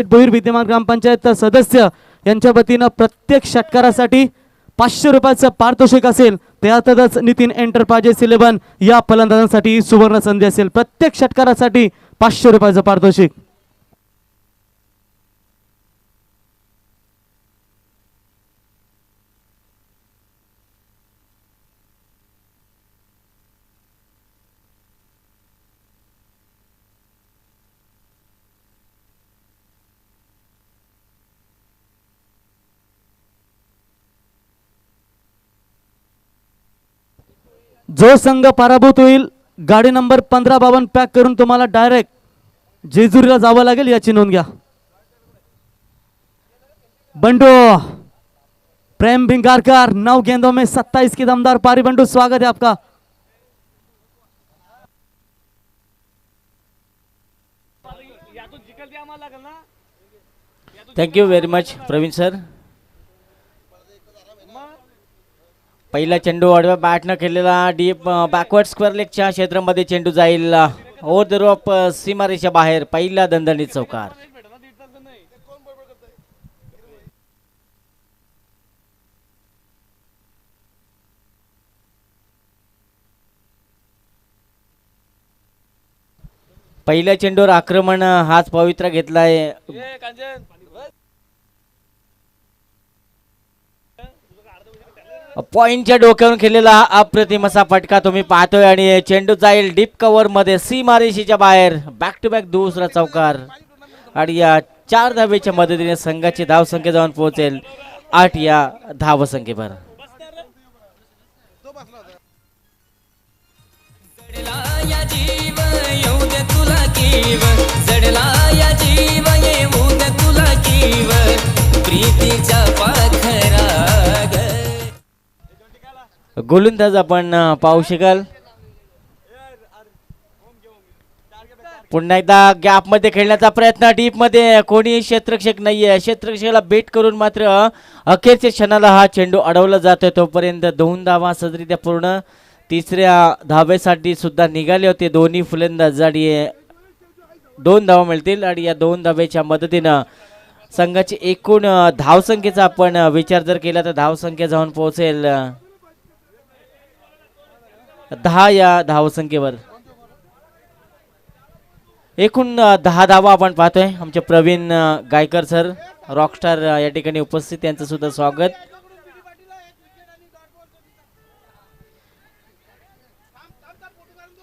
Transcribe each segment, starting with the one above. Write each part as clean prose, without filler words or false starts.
भोईर विद्यमान ग्रामपंचायत सदस्य यांच्या वतीनं प्रत्येक षटकारासाठी 500 रुपयाचं पारितोषिक असेल. त्यातच नितीन एंटरप्राइजेस 11 या फलंदाजांसाठी सुवर्ण संधी असेल. प्रत्येक षटकारासाठी 500 रुपयाचं पारितोषिक. जो संघ पराभूत होईल गाडी नंबर 1552 पॅक करून तुम्हाला डायरेक्ट जेजुरीला जावं लागेल याची नोंद घ्या. बंडू प्रेम भिंगारकर 9 गेंदों में 27 की दमदार पारी. बंडू स्वागत है आपका. Thank you very much Praveen sir. पहिला चेंडू आडव्या बॅटनं खेळलेला डीप बॅकवर्ड स्क्वेअर लेगच्या क्षेत्रामध्ये चेंडू जाईल ओव्हर द रोप सीमारेषा बाहेर. पहिला दणदणीत चौकार. पहिल्या चेंडूवर आक्रमण हाच पवित्रा घेतलाय. पॉइंटच्या डोक्यावरून खेळलेला अप्रतिम असा फटका तुम्ही पाहतोय आणि चेंडू जाईल डीप कव्हर मध्ये सीमारेषेच्या बाहेर. बॅक टू बॅक दुसरा चौकार आणि या 4 धावेच्या मदतीने संघाची धावसंख्या जाऊन पोहोचेल 8 या धावसंख्येवर. गोलंदाज आपण पाहू शकाल. पुन्हा एकदा गॅप मध्ये खेळण्याचा प्रयत्न. डीप मध्ये कोणी क्षेत्ररक्षक नाहीये. क्षेत्ररक्षकाला बेट करून मात्र अखेरच्या क्षणाला हा चेंडू अडवला जातोय. तोपर्यंत 2 धावा सदरीत्या पूर्ण. तिसऱ्या धावेसाठी सुद्धा निघाले होते दोन्ही फलंदाज आणि 2 धावा मिळतील आणि या 2 धावेच्या मदतीनं संघाची एकूण धावसंख्येचा आपण विचार जर केला तर धावसंख्या जाऊन पोहोचेल 10 या धावसंख्येवर. एकूण 10 धावा आपण पाहतोय. आमचे प्रवीण गायकर सर रॉकस्टार या ठिकाणी उपस्थित, त्यांचं सुद्धा स्वागत.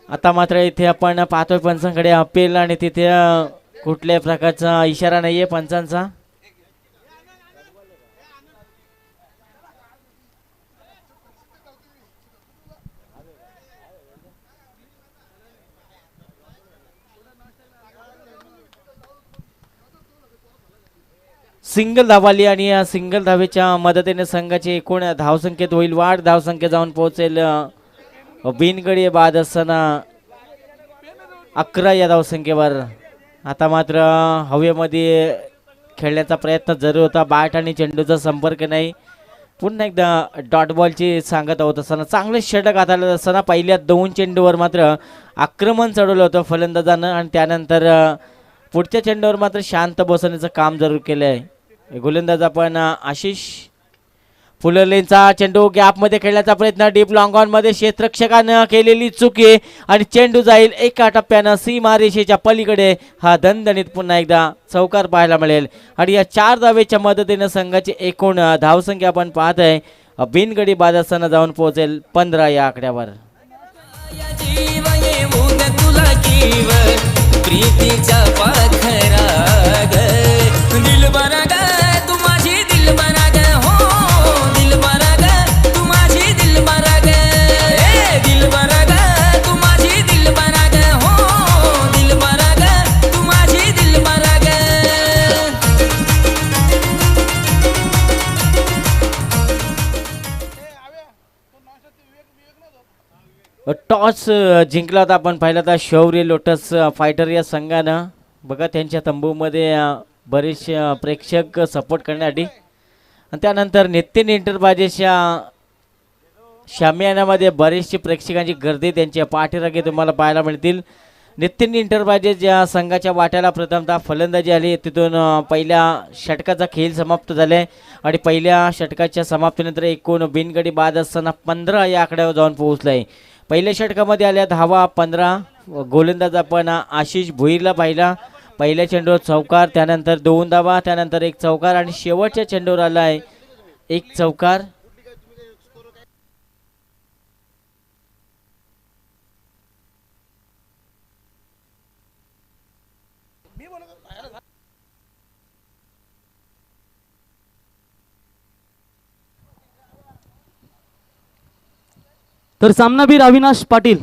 आता मात्र इथे आपण पाहतोय पंचांकडे अपील आणि तिथे कुठल्याही प्रकारचा इशारा नाहीये पंचांचा. सिंगल धावाली आणि या सिंगल धावेच्या मदतीने संघाची एकूण धावसंख्येत होईल वाढ. धावसंख्या जाऊन पोहोचेल बिनगडी बाद असताना 11 या धावसंख्येवर. आता मात्र हवेमध्ये खेळण्याचा प्रयत्न जरूर होता. बॅट आणि चेंडूचा संपर्क नाही. पुन्हा एकदा डॉट बॉलची सांगत होत असताना चांगले षटक हाताळत असताना पहिल्या 2 चेंडूवर मात्र आक्रमण चढवलं होतं फलंदाजानं आणि त्यानंतर पुढच्या चेंडूवर मात्र शांत बसवण्याचं काम जरूर केलं आहे. गोलंदाज आपण आशिष फुललेंचा चेंडू गॅप मध्ये खेळण्याचा प्रयत्न. डीप लॉंग ऑन मध्ये क्षेत्ररक्षकानं केलेली चुकी आणि चेंडू जाईल एका टप्प्यानं सीमारेषेच्या पलीकडे. हा दणदणीत पुन्हा एकदा चौकार पाहायला मिळेल आणि या 4 धावेच्या मदतीने संघाची एकूण धावसंख्या आपण पाहत आहे बिनगडी बाद असताना जाऊन पोहोचेल 15 या आकड्यावर. प्रीतीचा पाखरा ग दिल बरा ग तू माझी दिल बरा ग हो दिल बरा ग तू माझी दिल बरा ग दिल बरा ग तू माझी दिल बरा ग हो दिल बरा ग तू माझी दिल बरा ग. टॉस जिंकला होता आपण पाहिला होता शौर्य लोटस फायटर या संघानं. बघा त्यांच्या तंबूमध्ये बरेचसे प्रेक्षक सपोर्ट करण्यासाठी आणि त्यानंतर नितीन एंटरप्राइजेसच्या शामियानामध्ये बरेचसे प्रेक्षकांची गर्दी त्यांच्या पाठीराखे तुम्हाला पाहायला मिळतील. नितीन इंटरप्राइजेस या संघाच्या वाट्याला प्रथमतः फलंदाजी आली. तिथून पहिल्या षटकाचा खेळ समाप्त झाले आणि पहिल्या षटकाच्या समाप्तीनंतर एकूण बिनगडी बाद असताना 15 या आकड्यावर जाऊन पोहोचलाय. पहिल्या षटकामध्ये आल्या धावा 15. गोलंदाज आपण आशिष भोईरला पाहिला. पहिल्या चेंडूवर चौकार, त्यानंतर 2 धावा, त्यानंतर 1 चौकार आणि शेवटच्या चेंडूवर आलाय 1 चौकार. तर सामनावीर अविनाश पाटील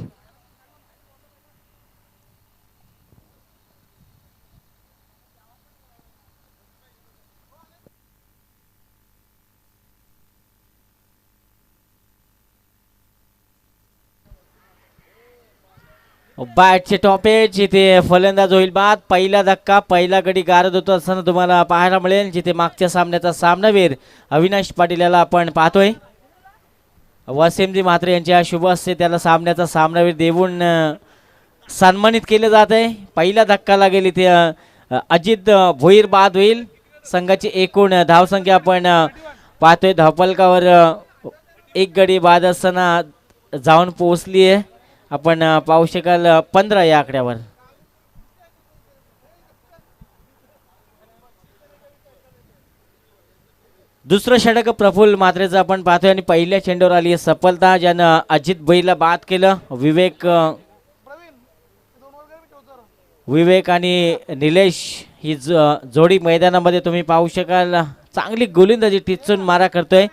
बॅटचे टॉपेज जिथे फलंदाज होईल बाद. पहिला धक्का, पहिला गडी गारद होतो असताना तुम्हाला पाहायला मिळेल. जिथे मागच्या सामन्याचा सामनावीर अविनाश पाटील याला आपण पाहतोय. वसीमजी म्हात्रे यांच्या शुभ हस्ते त्याला सामन्याचा सामनावीर देऊन सन्मानित केले जात आहे. पहिला धक्का लागेल इथे अजित भोईर बाद होईल. संघाची एकूण धावसंख्या आपण पाहतोय धावफलकावर 1 गडी बाद असताना जाऊन पोहोचली आहे. आपण पाहू शकाल 15 या आकड्यावर. दुसरं षटक प्रफुल्ल म्हात्रेचं आपण पाहतोय आणि पहिल्या चेंडूवर आली आहे सफलता, ज्यानं अजित भैला बाद केलं. विवेक आणि निलेश ही जोडी मैदानामध्ये तुम्ही पाहू शकाल. चांगली गोलंदाजी टिचून मारा करतोय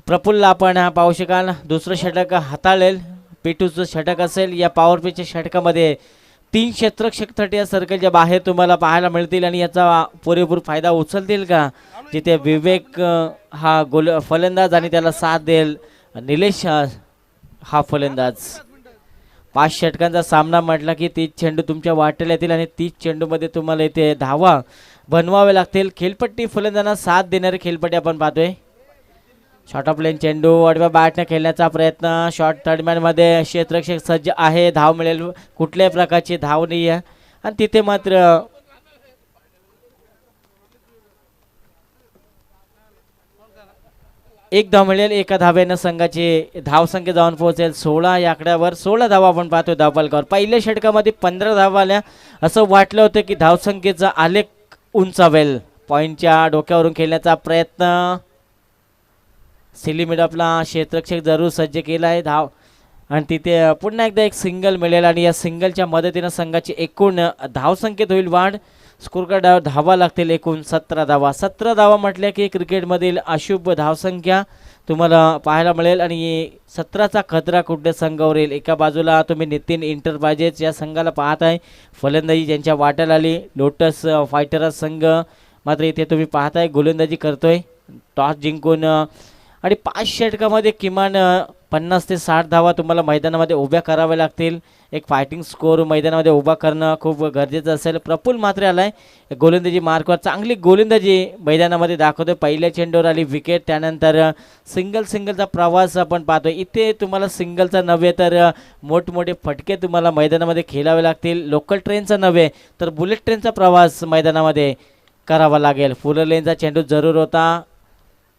प्रफुल्ल. आपण पाहू शकाल दुसरं षटक हाताळेल. पेटूचं षटक असेल. या पॉवर प्लेच्या षटकामध्ये 3 क्षेत्ररक्षक तटीय सर्कलच्या बाहेर तुम्हाला पाहायला मिळतील आणि याचा पुरेपूर फायदा उचलतील का? जिथे विवेक हा फलंदाज आणि त्याला साथ देईल निलेश हा फलंदाज. 5 षटकांचा सामना म्हटला की 30 चेंडू तुमच्या वाटेला येतील आणि 30 चेंडूमध्ये तुम्हाला इथे धावा बनवावे लागतील. खेळपट्टी फलंदाजांना साथ देणारी खेळपट्टी आपण पाहतोय. शॉर्ट ऑफ लेन चेंडू आडव्या बॅटने खेळण्याचा प्रयत्न. शॉर्ट थर्डमॅनमध्ये क्षेत्ररक्षक सज्ज आहे. धाव मिळेल, कुठल्याही प्रकारची धाव नाही आहे आणि तिथे मात्र एक धाव मिळेल. एका धाव्यानं संघाची धावसंख्या जाऊन पोहोचेल 16 या आकड्यावर. 16 धावा आपण पाहतोय धावफलकावर. पहिल्या षटकामध्ये 15 धावा आल्या. असं वाटलं होतं की धावसंख्येचा आलेख उंचावेल. पॉईंटच्या डोक्यावरून खेळण्याचा प्रयत्न. सिलिमिड आपला क्षेत्ररक्षक जरूर सज्ज केला आहे. धाव आणि तिथे पुन्हा एकदा एक सिंगल मिळेल आणि या सिंगलच्या मदतीनं संघाची एकूण धावसंख्येत होईल वाढ. स्कोर कार्ड धावा लागतील एकूण 17 धावा. 17 धावा म्हटल्या की क्रिकेटमधील अशुभ धावसंख्या तुम्हाला पाहायला मिळेल आणि 17चा खतरा कुठल्या संघावर येईल. एका बाजूला तुम्ही नितीन इंटरप्राइजेस या संघाला पाहत आहे. फलंदाजी ज्यांच्या वाट्याला आली. लोटस फायटर्स संघ मात्र इथे तुम्ही पाहताय गोलंदाजी करतोय टॉस जिंकून आणि 5 षटकामध्ये किमान 50 ते 60 धावा तुम्हाला मैदानामध्ये उभ्या कराव्या लागतील. एक फायटिंग स्कोर मैदानामध्ये उभा करणं खूप गरजेचं असेल. प्रफुल्ल मात्रे आलाय गोलंदाजी मार्कवर. चांगली गोलंदाजी मैदानामध्ये दाखवतोय. पहिल्या चेंडूवर आली विकेट. त्यानंतर सिंगलचा प्रवास आपण पाहतोय. इथे तुम्हाला सिंगलचा नव्हे तर मोठमोठे फटके तुम्हाला मैदानामध्ये खेळावे लागतील. लोकल ट्रेनचा नव्हे तर बुलेट ट्रेनचा प्रवास मैदानामध्ये करावा लागेल. फुल लेनचा चेंडू जरूर होता.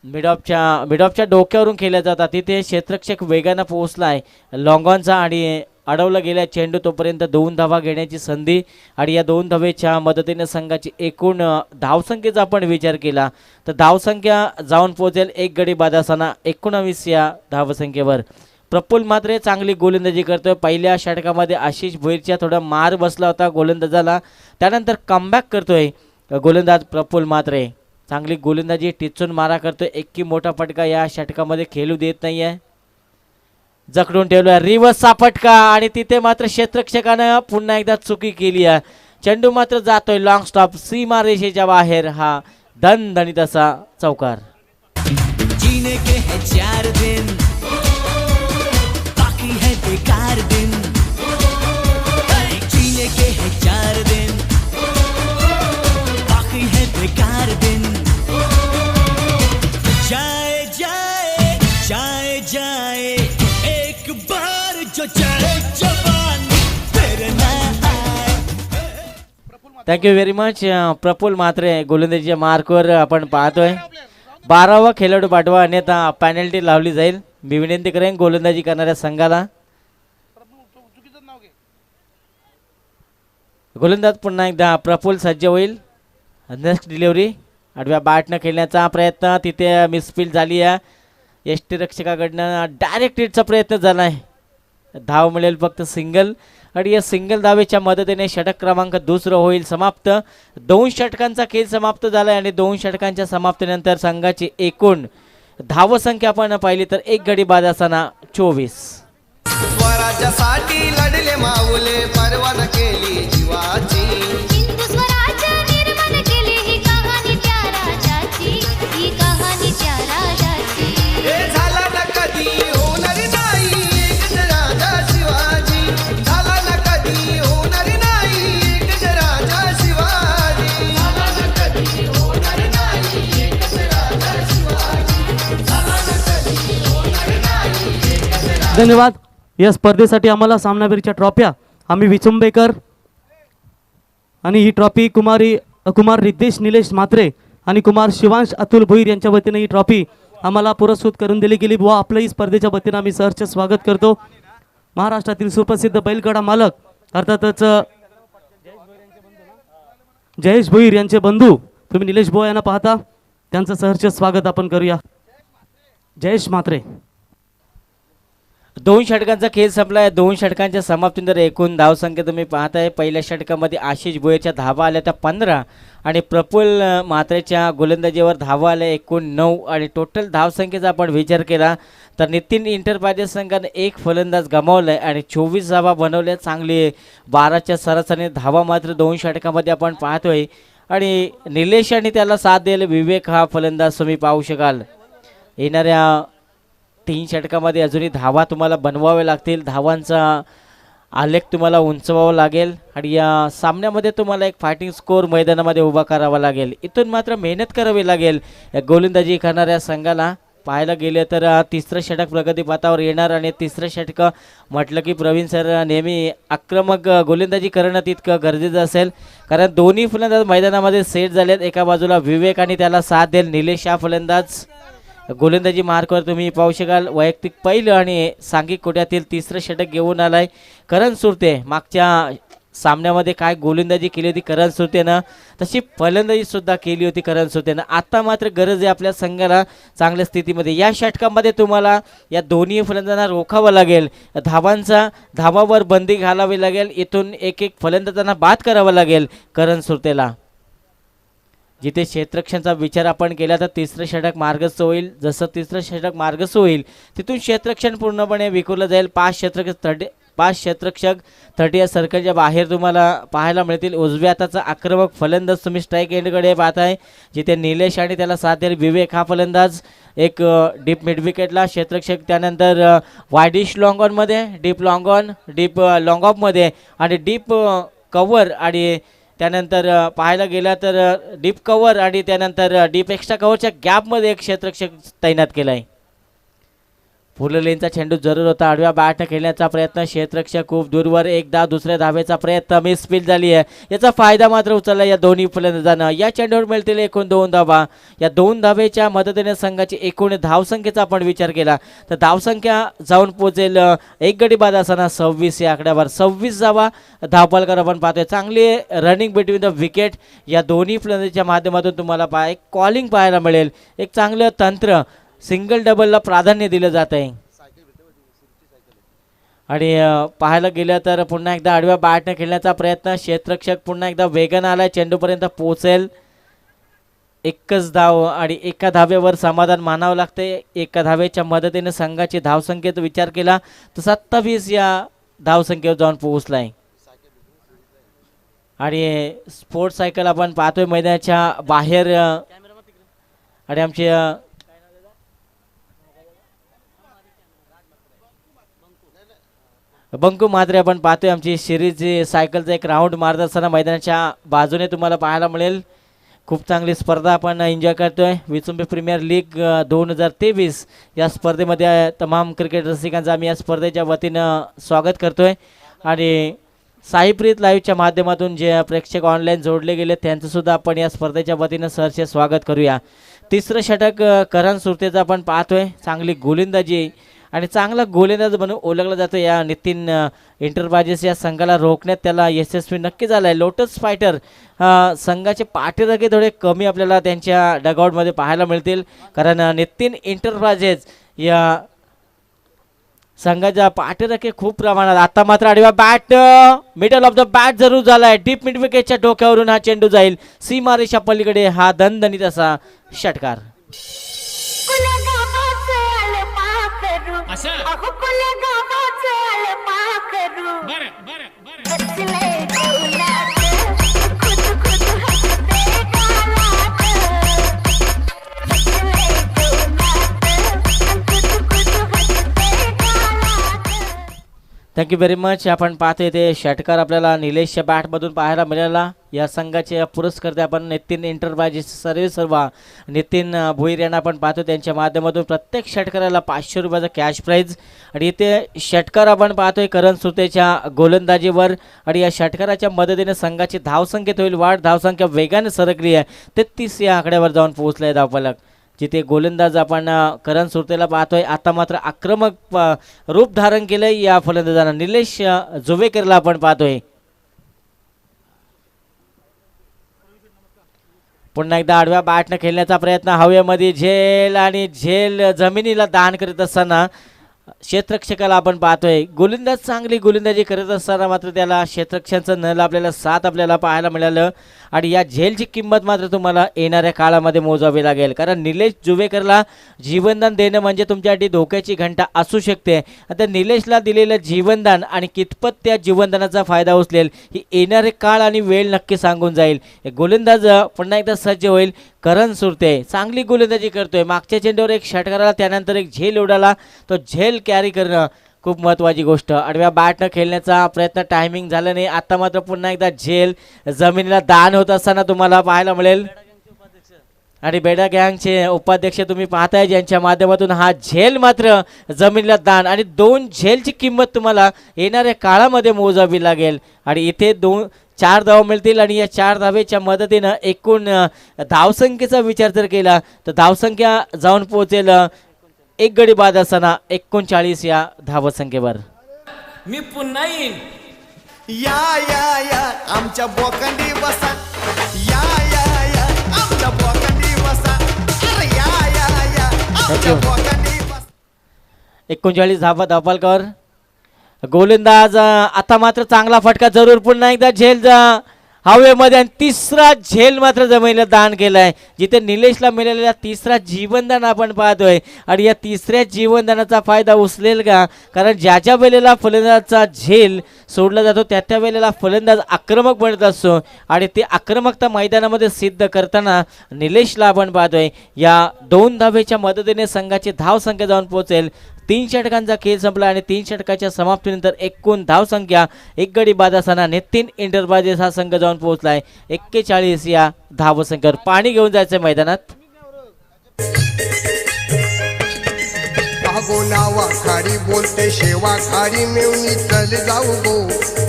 मिडऑफच्या डोक्यावरून खेळला जातात. तिथे क्षेत्ररक्षक वेगानं पोहोचलाय लॉंगॉनचा आणि अडवला गेला चेंडू. तोपर्यंत 2 धावा घेण्याची संधी आणि या 2 धावेच्या मदतीने संघाची एकूण धावसंख्येचा आपण विचार केला तर धावसंख्या जाऊन पोहोचेल 1 गडी बाद असताना 19 या धावसंख्येवर. प्रफुल्ल मात्रे चांगली गोलंदाजी करतोय. पहिल्या षटकामध्ये आशिष भोईरच्या थोडा मार बसला होता गोलंदाजाला. त्यानंतर कमबॅक करतोय गोलंदाज प्रफुल्ल मात्रे. चांगली गोलंदाजी टिचून मारा करतोय. एक मोठा फटका या षटकामध्ये खेळू देत नाहीये. जखडून ठेवलोय रिव्हर्सचा फटका आणि तिथे मात्र क्षेत्ररक्षकानं पुन्हा एकदा चुकी केली आहे. चेंडू मात्र जातोय लॉंग स्टॉप सीमा रेषेच्या बाहेर. हा दणदणीत असा चौकार. जीने के है 4 दिन बाकी है बेकार दिन. जीने के है 4 दिन बाकी है बेकार दिन. जाए जाए जाए जाए एक बार जो जाए thank you very much. Praful Mhatre गोलंदाजीच्या मार्कवर आपण पाहतोय. 12वा खेळाडू पाठवा अन्यथा पॅनल्टी लावली जाईल. मी विनंती करेन गोलंदाजी करणाऱ्या संघाला. गोलंदाज पुन्हा एकदा प्रफुल्ल सज्ज होईल. नेक्स्ट डिलिव्हरी आडव्या बॅटनं खेळण्याचा प्रयत्न तिथे मिसफील्ड झाली आहे. यष्टीरक्षकाकडनं डायरेक्ट हिटचा प्रयत्न झाला आहे. धाव मिळेल फक्त सिंगल आणि या सिंगल धावेच्या मदतीने षटक क्रमांक दुसरं होईल समाप्त. 2 षटकांचा खेळ समाप्त झाला आणि 2 षटकांच्या समाप्तीनंतर संघाची एकूण धावसंख्या आपण पाहिली तर एक गडी बाद असताना 24. स्वराज्यासाठी लढले माऊले परवान केली जीवाची. हिंदू स्वराज्य निर्माण केली ही कहाणी त्या राजाची, ही कहाणी त्या राजाची. हे झाला न कधी होणार नाही एकच राजा शिवाजी. झाला न कधी होणार नाही एकच राजा शिवाजी. झाला न कधी होणार नाही एकच राजा शिवाजी. झाला न कधी होणार नाही एकच राजा. धन्यवाद. या स्पर्धेसाठी आम्हाला सामनावीरच्या ट्रॉफ्या आम्ही विचुंबेकर आणि ही ट्रॉफी कुमार रितेश निलेश म्हात्रे आणि कुमार शिवांश अतुल भोईर यांच्या वतीने ही ट्रॉफी आम्हाला पुरस्कृत करून दिली गेली व आपलंही स्पर्धेच्या वतीनं आम्ही सहर्ष स्वागत करतो. महाराष्ट्रातील सुप्रसिद्ध बैलगाडा मालक अर्थातच जयेश भोईर यांचे बंधू तुम्ही निलेश भोई यांना पाहता त्यांचं सहर्ष स्वागत आपण करूया. जयेश म्हात्रे. 2 षटकांचा खेळ संपला आहे. 2 षटकांच्या समाप्तीनंतर एकूण धावसंख्या तुम्ही पाहताय. पहिल्या षटकामध्ये आशिष भोईरच्या धावा आल्या त्या 15 आणि प्रफुल्ल म्हात्रेच्या गोलंदाजीवर धावा आल्या एकूण 9 आणि टोटल धावसंख्येचा आपण विचार केला तर नितीन इंटरप्राइजेस संघाने 1 फलंदाज गमावलाय आणि 24 धावा बनवल्या. चांगली 12च्या सरासरीने धावा मात्र 2 षटकामध्ये आपण पाहतोय आणि निलेश आणि त्याला साथ द्यायला विवेक हा फलंदाज तुम्ही पाहू शकाल. येणाऱ्या 3 षटकामध्ये अजूनही धावा तुम्हाला बनवावे लागतील. धावांचा आलेख तुम्हाला उंचवावा लागेल आणि या सामन्यामध्ये तुम्हाला एक फायटिंग स्कोर मैदानामध्ये उभा करावा लागेल. इथून मात्र मेहनत करावी लागेल या गोलंदाजी करणाऱ्या संघाला. पाहायला गेले तर 3रं षटक प्रगतीपथावर येणार आणि 3रं षटक म्हटलं की प्रवीण सर नेहमी आक्रमक गोलंदाजी करणं तितकं गरजेचं असेल कारण दोन्ही फलंदाज मैदानामध्ये सेट झालेत. एका बाजूला विवेक आणि त्याला साथ देईल निलेश हा फलंदाज. गोलंदाजी मार्कवर तुम्ही पाहू शकाल. वैयक्तिक पहिलं आणि सांघिक कोट्यातील 3रं षटक घेऊन आलाय करण सुरते. मागच्या सामन्यामध्ये काय गोलंदाजी केली होती करण सुरतेनं तशी फलंदाजी सुद्धा केली होती करण सुरतेनं. आता मात्र गरज आहे आपल्या संघाला चांगल्या स्थितीमध्ये. या षटकामध्ये तुम्हाला या दोन्ही फलंदाजांना रोखावं लागेल. धावावर बंदी घालावी लागेल. इथून एक फलंदाजांना बाद करावं लागेल करण सुरतेला. जिथे क्षेत्ररक्षणाचा विचार आपण केला तर 3रं षटक मार्गस्थ होईल. जसं 3रं षटक मार्गस्थ होईल तिथून क्षेत्ररक्षण पूर्णपणे विखुरलं जाईल. 5 क्षेत्ररक्षक 30 सर्कलच्या बाहेर तुम्हाला पाहायला मिळतील. उजव्या हाताचा आक्रमक फलंदाज तुम्ही स्ट्राईक एंडकडे पाहताय जिथे निलेश आणि त्याला साथ देईल विवेक हा फलंदाज. एक डीप मिड विकेटला क्षेत्ररक्षक. त्यानंतर वायडिश लॉंग ऑनमध्ये deep long on deep long ऑफमध्ये आणि डीप कव्हर आणि त्यानंतर पाहायला गेला तर डीप कव्हर आणि त्यानंतर डीप एक्स्ट्रा कव्हरच्या गॅपमध्ये एक क्षेत्ररक्षक तैनात केला आहे. फुल लेनचा चेंडू जरूर होता. आडव्या बॅटनं खेळण्याचा प्रयत्न क्षेत्ररक्षक खूप दूरवर. एकदा दुसऱ्या धावेचा प्रयत्न मिसफील्ड झाली आहे. याचा फायदा मात्र उचलला या दोन्ही फलंदाजांना. या चेंडूवर मिळतील एकूण 2 धावा. या 2 धावेच्या मदतीने संघाची एकूण धावसंख्येचा आपण विचार केला तर धावसंख्या जाऊन पोहोचेल 1 गडी बाद असताना 26 या आकड्यावर. 26 धावा धावपालकर आपण पाहतोय. चांगली रनिंग बिटवीन द विकेट या दोन्ही फलंदाजीच्या माध्यमातून तुम्हाला एक कॉलिंग पाहायला मिळेल. एक चांगलं तंत्र सिंगल डबलला प्राधान्य दिलं जात आहे आणि पाहायला गेलं तर पुन्हा एकदा आडव्या बॅटने खेळण्याचा प्रयत्न. क्षेत्ररक्षक पुन्हा एकदा वेगानं आलाय. चेंडूपर्यंत पोहोचेल. एकच धाव आणि एका धावेवर समाधान मानावं लागते. एका धावेच्या मदतीने संघाची धावसंख्येत विचार केला तर 27 या धावसंख्येवर जाऊन पोहोचलाय आणि स्पोर्ट्स सायकल आपण पाहतोय मैदानाच्या बाहेर आणि आमचे बंकू म्हात्रे आपण पाहतोय आमची सिरीजची सायकलचा एक राऊंड मारत असताना मैदानाच्या बाजूने तुम्हाला पाहायला मिळेल. खूप चांगली स्पर्धा आपण एन्जॉय करतोय. विचुंबे प्रीमियर लीग 2023 या स्पर्धेमध्ये तमाम क्रिकेट रसिकांचं आम्ही या स्पर्धेच्या वतीनं स्वागत करतोय आणि साईप्रीत लाईव्हच्या माध्यमातून जे प्रेक्षक ऑनलाईन जोडले गेले त्यांचं सुद्धा आपण या स्पर्धेच्या वतीनं सहर्ष स्वागत करूया. तिसरं षटक करण सुरतेचं आपण पाहतोय. चांगली गोलंदाजी आणि चांगला गोलंदाज म्हणून ओळखला जातो या नितीन इंटरप्राइजेस या संघाला रोखण्यात त्याला यशस्वी नक्की झाला आहे. लोटस फायटर संघाचे पाठीराखे थोडे कमी आपल्याला त्यांच्या डगआउटमध्ये पाहायला मिळतील, कारण नितीन इंटरप्राइजेस या संघाच्या पाठीराखे खूप प्रमाणात. आता मात्र आडव्या bat middle of the bat जरूर झालाय. डीप मिड विकेटच्या डोक्यावरून हा चेंडू जाईल सीमारेषा पलीकडे. हा दणदणीत असा षटकार. Thank you very much. आपण पाहतोय ते षटकार आपल्याला निलेशच्या बॅटमधून पाहायला मिळाला. या संघाचे पुरस्कर्ते आपण नितीन इंटरप्राइजेस सर्वा नितीन भोईर यांना आपण पाहतो. त्यांच्या माध्यमातून प्रत्येक षटकाराला 500 रुपयाचा कॅश प्राईज. आणि इथे षटकार आपण पाहतोय करण सुरतेच्या गोलंदाजीवर. आणि या षटकाराच्या मदतीने संघाची धावसंख्येत होईल वाढ. धावसंख्या वेगाने सरकली आहे, 33 या आकड्यावर जाऊन पोहोचले आहे धावफलक. जिथे गोलंदाज आपण करण सुरतेला पाहतोय. आता मात्र आक्रमक रूप धारण केलंय या फलंदाजांना. निलेश जुवेकरला आपण पाहतोय. पुन्हा एकदा आडव्या बॅटनं खेळण्याचा प्रयत्न. हवेमध्ये झेल आणि झेल जमिनीला दान करीत असताना क्षेत्ररक्षकाला आपण पाहतोय. गोलंदाज चांगली गोलंदाजी करत असताना मात्र त्याला क्षेत्ररक्षकांचं न लाभलेलं साथ आपल्याला पाहायला मिळालं. आणि या झेलची किंमत मात्र तुम्हाला येणाऱ्या काळामध्ये मोजावी लागेल, कारण निलेश जुवेकरला जीवनदान देणं म्हणजे तुमच्यासाठी धोक्याची घंटा असू शकते. आता निलेशला दिलेलं जीवनदान आणि कितपत त्या जीवनदानाचा फायदा उचलेल ही येणारे काळ आणि वेळ नक्की सांगून जाईल. गोलंदाज पुन्हा एकदा सज्ज होईल. करण सुरते चांगली गोलंदाजी करतोय. मागच्या चेंडूवर एक षटकाराला, त्यानंतर एक झेल उडाला. तो झेल कॅरी करणं खूप महत्त्वाची गोष्ट. आडव्या बॅटनं खेळण्याचा प्रयत्न, टायमिंग झालं नाही. आता मात्र पुन्हा एकदा झेल जमिनीला दान होत असताना तुम्हाला पाहायला मिळेल. आणि बेडा गँगचे उपाध्यक्ष तुम्ही पाहताय, ज्यांच्या माध्यमातून हा झेल मात्र जमिनीला दान. आणि 2 झेलची किंमत तुम्हाला येणाऱ्या काळामध्ये मोजावी लागेल. आणि इथे 4 धावा मिळतील. आणि या 4 धावेच्या मदतीनं एकूण धावसंख्येचा विचार जर केला तर धावसंख्या जाऊन पोहोचेल एक गडी बाद असताना 39 या धावसंख्येवर. मी पुन्हा येईन. या या या आमच्या बोकांडी बसा. या या या आमच्या बोकांडी बसा. अरे या या या आमच्या बोकांडी बसा. 39 धावा धापालकर. गोलंदाज आता मात्र चांगला फटका जरूर. पुन्हा एकदा झेल हवेमध्ये आणि तिसरा झेल मात्र जमिनीला दान केलाय. जिथे निलेशला मिळालेला तिसरा जीवनदान आपण पाहतोय. आणि या तिसऱ्या जीवनदानाचा फायदा उचलेल का? कारण ज्या वेळेला फलंदाजाचा झेल सोडला जातो त्या वेळेला फलंदाज आक्रमक बनत असतो. आणि ते आक्रमकता मैदानामध्ये सिद्ध करताना निलेशला आपण पाहतोय. या 2 धावेच्या मदतीने संघाची धावसंख्या जाऊन पोहोचेल. 3 षटकांचा खेळ संपला आणि 3 षटकाच्या समाप्तीनंतर एकूण धावसंख्या एक गडी बाद असताना नितीन इंटरप्राइजेस हा संघ जाऊन पोहोचलाय 41 या धावसंख्येवर. पाणी घेऊन जायचं मैदानात. भागो नावा खाडी बोलते शेवा खाडी मेवणी चल जाऊ गो.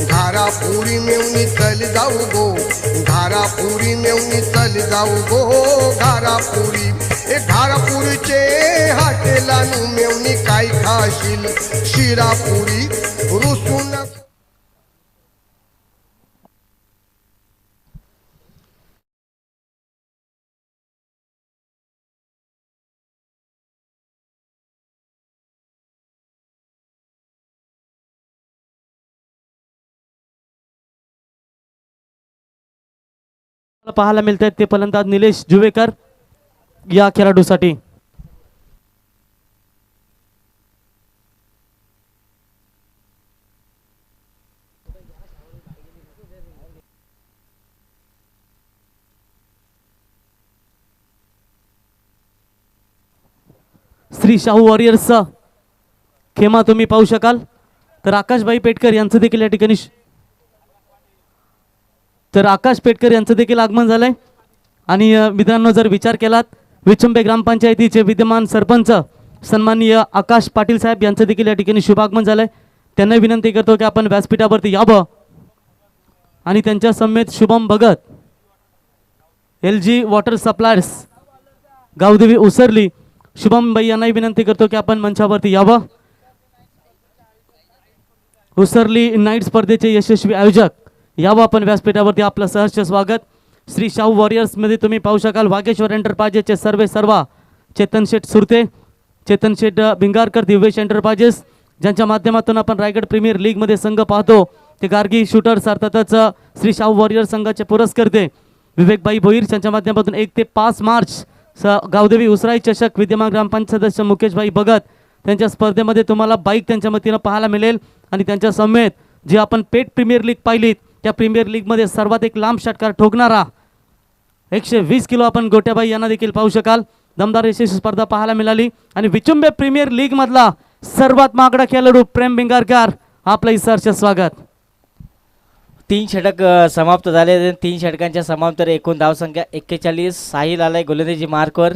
धारा पुरी मेवणी चल जाऊ गो. धारा पुरी मेवणी चल जाऊ गो. धारा पुरी ए धारापुरीचे हाटेलानू मेवणी काय खाशील. शिरापुरी रुसून पाहायला मिळत आहेत ते फलंदाज निलेश जुवेकर या खेळाडूसाठी. श्री शाहू वॉरियर्सचा खेमा तुम्ही पाहू शकाल. तर आकाशभाई पेटकर यांचं देखील या ठिकाणी आकाश पेटकर यांचं देखील आगमन झालंय. आणि मित्रांनो, जर विचार केलात विचंबे ग्रामपंचायतीचे विद्यमान सरपंच सन्माननीय आकाश पाटील साहेब यांचं देखील या ठिकाणी शुभागमन झालंय. त्यांना विनंती करतो की आपण व्यासपीठावरती यावं आणि त्यांच्या समेत Shubham Bhagat, LG water suppliers Gavdevi Usarli. Shubham भाई यांनाही विनंती करतो की आपण मंचावरती यावं. उसरली नाईट स्पर्धेचे यशस्वी आयोजक यावं आपण व्यासपीठावरती. आपलं सहर्ष स्वागत. श्री शाहू वॉरियर्समध्ये तुम्ही पाहू शकाल वागेश्वर एंटरप्राइजेसचे सर्वा चेतन शेठ सुरते, चेतन शेठ भिंगारकर, दिव्येश एंटरप्राइजेस ज्यांच्या माध्यमातून आपण रायगड प्रीमियर लीगमध्ये संघ पाहतो. ते गार्गी शूटर्स अर्थातच श्री शाहू वॉरियर संघाचे पुरस्कर्ते विवेकबाई भोईर यांच्या माध्यमातून 1 ते 5 मार्च गावदेवी उसराई चषक विद्यमान ग्रामपंचायत सदस्य मुकेशभाई भगत त्यांच्या स्पर्धेमध्ये तुम्हाला बाईक त्यांच्या वतीनं पाहायला मिळेल. आणि त्यांच्या समेत जी आपण पेट प्रीमियर लीग पाहिलीत त्या प्रीमियर लीगमध्ये सर्वात एक लांब षटकार ठोकणारा 120 किलो आपण गोट्याबाई यांना देखील पाहू शकाल. दमदार यशस्वी स्पर्धा पाहायला मिळाली. आणि विचुंबे प्रीमियर लीग मधला सर्वात महागडा खेळाडू प्रेम भिंगारकर, आपलं सहर्ष स्वागत. 3 षटक समाप्त झाले. 3 षटकांच्या समांतर एकूण धावसंख्या 41. साहिल आलाय गोलंदाजी मार्कवर.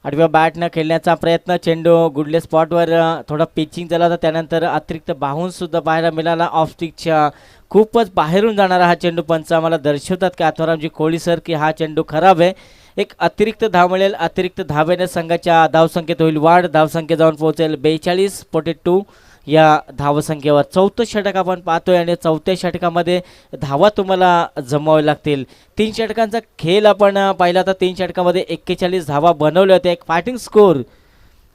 आडव्या बॅटनं खेळण्याचा प्रयत्न, चेंडू गुडले स्पॉटवर थोडा पिचिंग झाला होता. त्यानंतर अतिरिक्त बाहूनसुद्धा पाहायला मिळाला. ऑफ स्टिकच्या खूपच बाहेरून जाणारा हा चेंडू पंच आम्हाला दर्शवतात की आत्मारामजी कोळी सर की हा चेंडू खराब आहे. एक अतिरिक्त धाव मिळेल. अतिरिक्त धावेने संघाच्या धावसंख्येत होईल वाढ. धावसंख्या जाऊन पोहोचेल 42-42 या धावसंख्येवर. 4थं षटक आपण पाहतोय आणि 4थ्या षटकामध्ये धावा तुम्हाला जमवावे लागतील. 3 षटकांचा खेळ आपण पाहिला तर 3 षटकामध्ये 41 धावा बनवल्या होत्या. एक फायटिंग स्कोर.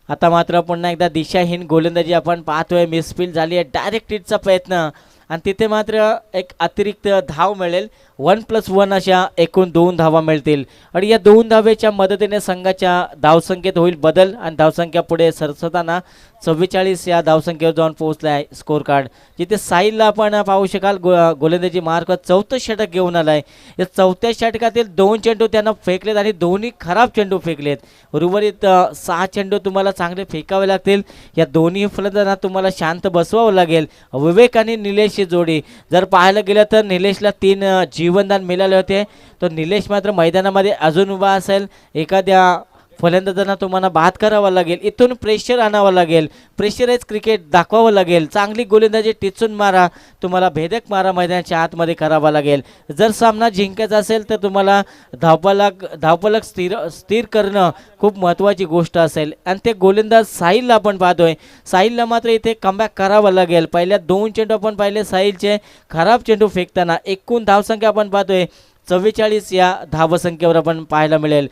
आता मात्र पुन्हा एकदा दिशाहीन गोलंदाजी आपण पाहतोय. मिसफील्ड झाली आहे. डायरेक्ट हिटचा प्रयत्न आणि तिथे मात्र एक अतिरिक्त धाव मिळेल. 1+1 अशा एकूण 2 धावा मिळतील. आणि या 2 धावेच्या मदतीने संघाच्या धावसंख्येत होईल बदल आणि धावसंख्या पुढे सरसताना 44 या धावसंख्येवर जाऊन पोहोचला आहे स्कोर कार्ड. जिथे साहिलला आपण पाहू शकाल गोलंदाजी मार्क 4थं षटक घेऊन आलाय. या 4थ्या षटकातील 2 चेंडू त्यांना फेकलेत आणि दोन्ही खराब चेंडू फेकलेत. उर्वरित 6 चेंडू तुम्हाला चांगले फेकावे लागतील. या दोन्ही फलंदाजांना तुम्हाला शांत बसवावं लागेल. विवेक आणि निलेशची जोडी जर पाहायला गेलं तर निलेशला 3 जीवनदान मिळाले होते. तो निलेश मात्र मैदानामध्ये अजून उभा असेल. एखाद्या फलंदाजांना तुम्हाला बाद करावं लागेल. इथून प्रेशर आणावं लागेल. प्रेशराईज क्रिकेट दाखवावं लागेल. चांगली गोलंदाजी टिचून मारा. तुम्हाला भेदक मारा मैदानाच्या आतमध्ये करावा लागेल. जर सामना जिंकायचा असेल तर तुम्हाला धावफलक स्थिर करणं खूप महत्त्वाची गोष्ट असेल. आणि ते गोलंदाज साहिलला आपण पाहतोय. साहिलला मात्र इथे कमबॅक करावं लागेल. पहिल्या 2 चेंडू आपण पाहिले साहिलचे खराब चेंडू फेकताना. एकूण धावसंख्या आपण पाहतोय 44 या धावसंख्येवर आपण पाहायला मिळेल.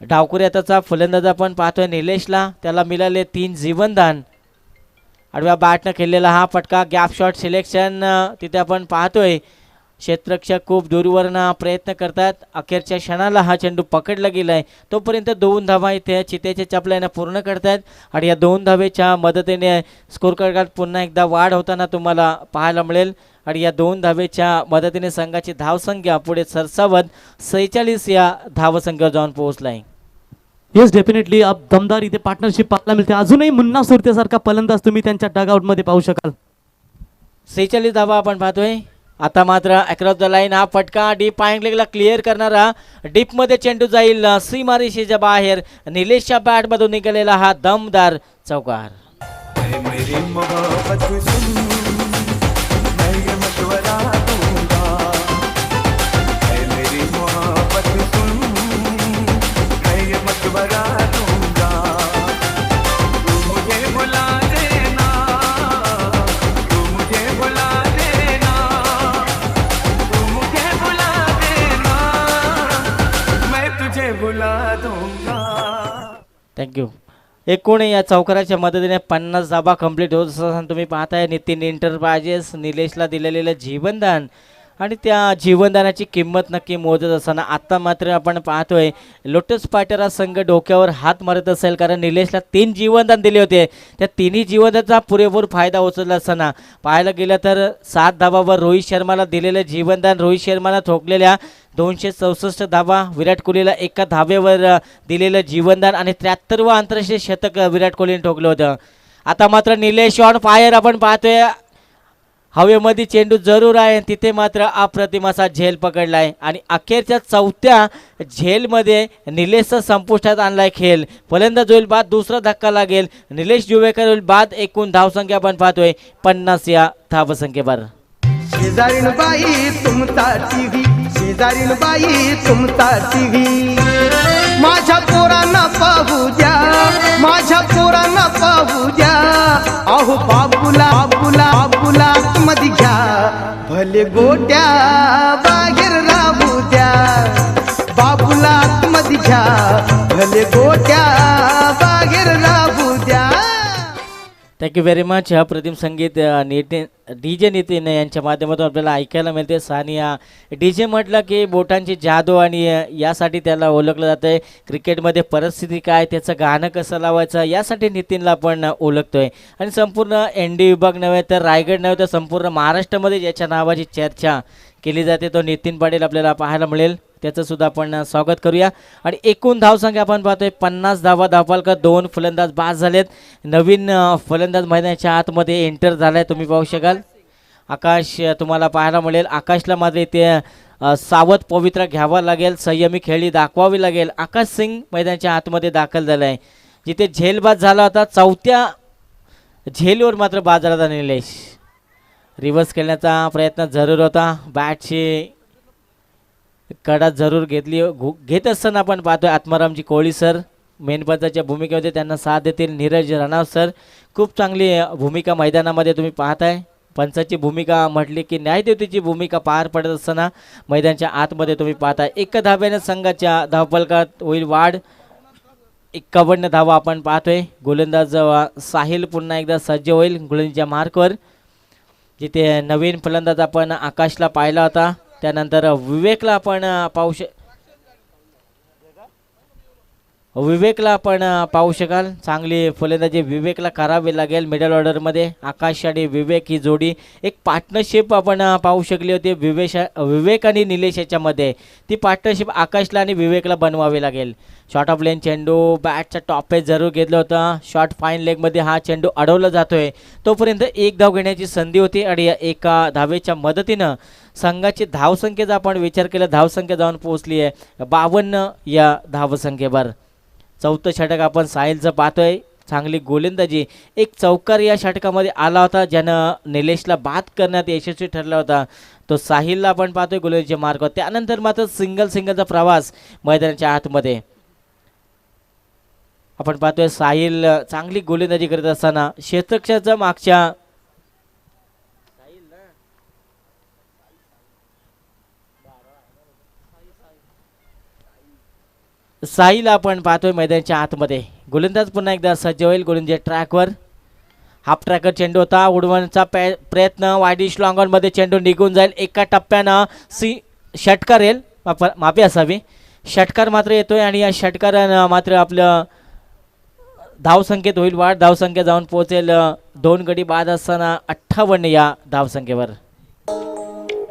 डावखुरी हाताचा फलंदाज आपण पाहतोय निलेशला. त्याला मिळाले 3 जीवनदान. आडव्या बॅटनं खेळलेला हा फटका. गॅप शॉट सिलेक्शन तिथे आपण पाहतोय. क्षेत्ररक्षक खूप दूरवरनं प्रयत्न करतात. अखेरच्या क्षणाला हा चेंडू पकडला गेला आहे. तोपर्यंत 2 धावा इथे चितेच्या चपल्यानं पूर्ण करतात. आणि या 2 धावेच्या मदतीने स्कोर कार्डात पुन्हा एकदा वाढ होताना तुम्हाला पाहायला मिळेल. आणि या 2 धावेच्या मदतीने संघाची धावसंख्या पुढे सरसावत 46 या धावसंख्येवर जाऊन पोहोचला आहे. येस डेफिनेटली आप दमदार इथे पार्टनरशिप पाहायला मिळते. अजूनही मुन्ना सुरतेसारखा फलंदाज तुम्ही त्यांच्या डगआउटमध्ये पाहू शकाल. 46 धावा आपण पाहतोय. आता मात्र अक्रॉस द लाईन हा फटका डीप पॉइंट लेगला क्लिअर करणारा. डीपमध्ये चेंडू जाईल सीमारेषेच्या बाहेर. निलेशच्या बॅटमधून निघालेला हा दमदार चौकार. मेरी मोहब्बत सुन, मैं ये मशवरा दूंगा. मेरी मोहब्बत सुन, मैं ये मशवरा दूंगा. तू मुझे बुला देना, तू मुझे बुला देना, तू मुझे बुला देना, मैं तुझे बुला दूंगा. थँक्यू. एकूण या चौकाराच्या मदतीने 50 धाबा कंप्लीट होत असताना तुम्ही पाहताय नितीन एंटरप्राइजेस निलेशला दिलेलं जीवनदान आणि त्या जीवनदानाची किंमत नक्की मोजत असताना आता मात्र आपण पाहतोय लोटस पायटरा संघ डोक्यावर हात मारत असेल. कारण निलेशला 3 जीवनदान दिले होते. त्या 3ही जीवनदानाचा पुरेपूर फायदा उचलला असताना पाहायला गेलं तर 7 धाबावर रोहित शर्माला दिलेलं जीवनदान. रोहित शर्माला ठोकलेल्या 264 धावा. विराट कोहलीला 1 धावेवर दिलेलं जीवनदान आणि 73वा आंतरराष्ट्रीय शतक विराट कोहलीने ठोकलं होतं. आता मात्र निलेश ऑन फायर आपण पाहतोय. हवेमध्ये चेंडू जरूर आहे. तिथे मात्र अप्रतिम असा झेल पकडलाय आणि अखेरच्या 4थ्या झेलमध्ये निलेशचा संपुष्टात आणलाय खेळ. फलंदाज होईल बाद. दुसरा धक्का लागेल. निलेश जुवेकर होईल बाद. एकूण धावसंख्या आपण पाहतोय 50 या धावसंख्येवर. शेजारीन बाई तुमचा टीव्ही, शेजारीन बाई तुमचा टीव्ही. माझ्या पोरांना पाहू द्या, माझ्या पोरांना पाहू द्या. अहो बाबूला बाबूला बाबूला मध्ये घ्या, भले गोट्या बाहेर राहू द्या. बाबूला मध्ये घ्या, भले गोट्या बाहेर राहू द्या. Thank you very much. प्रतिम संगीत नितीन DJ नितीन यांच्या माध्यमातून आपल्याला ऐकायला मिळते. सानिया DJ म्हटलं की बोटांची जादू आणि यासाठी त्याला ओळखलं जातं आहे. क्रिकेटमध्ये परिस्थिती काय, त्याचं गाणं कसं लावायचं यासाठी नितीनला आपण ओळखतो आहे. आणि संपूर्ण ND विभाग नव्हे तर रायगड नव्हे तर संपूर्ण महाराष्ट्रामध्ये ज्याच्या नावाची चर्चा केली जाते तो नितीन पाटील आपल्याला पाहायला मिळेल. त्याचं सुद्धा आपण स्वागत करूया. आणि एकूण धावसंख्या आपण पाहतोय 50 धावा धावपालका, 2 फलंदाज बाद झालेत. नवीन फलंदाज मैदानाच्या आतमध्ये एंटर झालाय, तुम्ही पाहू शकाल. आकाश तुम्हाला पाहायला मिळेल. आकाशला मात्र इथे सावध पवित्रा घ्यावा लागेल, संयमी खेळी दाखवावी लागेल. आकाश सिंग मैदानाच्या आतमध्ये दाखल झाला आहे. जिथे झेलबाद झाला होता, चौथ्या झेलवर मात्र बाद झाला होता निलेश. रिव्हर्स खेळण्याचा प्रयत्न जरूर होता, बॅटची कडा जरूर घेत असताना आपण पाहतोय आत्मारामजी कोळी सर मेनपंचाच्या भूमिकेमध्ये त्यांना साथ देतील. नीरज राणाव सर खूप चांगली भूमिका मैदानामध्ये तुम्ही पाहताय. पंचाची भूमिका म्हटली की न्यायदेवतेची भूमिका पार पडत असताना मैदानाच्या आतमध्ये तुम्ही पाहताय. 1 धाब्याने संघाच्या धावफलकात होईल वाढ. 51 धावा आपण पाहतोय. गोलंदाज साहिल पुन्हा एकदा सज्ज होईल गोलंदाजीच्या मार्कवर. जिथे नवीन फलंदाज आपण आकाशला पाहिला होता, त्यानंतर विवेकला आपण पाहू शकाल. चांगली फलंदाजी विवेकला करावी लागेल. मिडल ऑर्डरमध्ये आकाश आणि विवेक ही जोडी एक पार्टनरशिप आपण पाहू शकली होती विवेक आणि निलेश याच्यामध्ये. ती पार्टनरशिप आकाशला आणि विवेकला बनवावी लागेल. शॉर्ट ऑफ लेन चेंडू बॅटचा टॉपेज जरूर घेतलं होतं. शॉर्ट फाईन लेगमध्ये हा चेंडू अडवला जातोय. तोपर्यंत 1 धाव घेण्याची संधी होती आणि या एका धावेच्या मदतीनं संघाची धावसंख्येचा आपण विचार केला, धावसंख्या जाऊन पोहोचली आहे 52 या धावसंख्येवर. 4थं षटक आपण साहिलचं पाहतोय. चांगली गोलंदाजी, एक चौकार या षटकामध्ये आला होता ज्यानं निलेशला बाद करण्यात यशस्वी ठरला होता. तो साहिलला आपण पाहतोय गोलंदाजीच्या मार्गावर. त्यानंतर मात्र सिंगलचा प्रवास मैदानाच्या आतमध्ये आपण पाहतोय. साहिल चांगली गोलंदाजी करत असताना क्षेत्ररक्षणाच्या मागच्या साहिल आपण पाहतोय मैदानाच्या आतमध्ये. गोलंदाज पुन्हा एकदा सज्ज होईल गोलंदाजी ट्रॅकवर. हाफ ट्रॅकर चेंडू होता, उडवण्याचा प्रयत्न, वाईडिश लॉंगॉनमध्ये चेंडू निघून जाईल. एका टप्प्यानं षटकार येईल, माफी असावी, षटकार मात्र येतोय आणि या षटकारानं मात्र आपलं धावसंख्येत होईल वाढ. धावसंख्या जाऊन पोहोचेल 2 गडी बाद असताना 58 या धावसंख्येवर.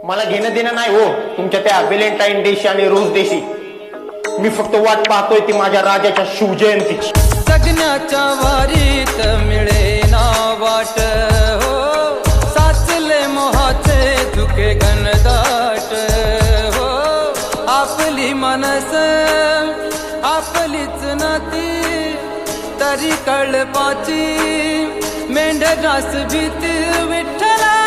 मला घेणं देणं नाही हो तुमच्या त्या व्हॅलेंटाईन देशी आणि रोज देशी. मी फक्त वाट पाहतोय ती माझ्या राजाच्या शिवजयंतीची. जगण्याच्या वारीत मिळे ना वाट हो, साचले मोहाचे झुके घनदाट हो. आपली मनस आपलीच नाती तरी कळपाची मेंढरास भीती. विठ्ठला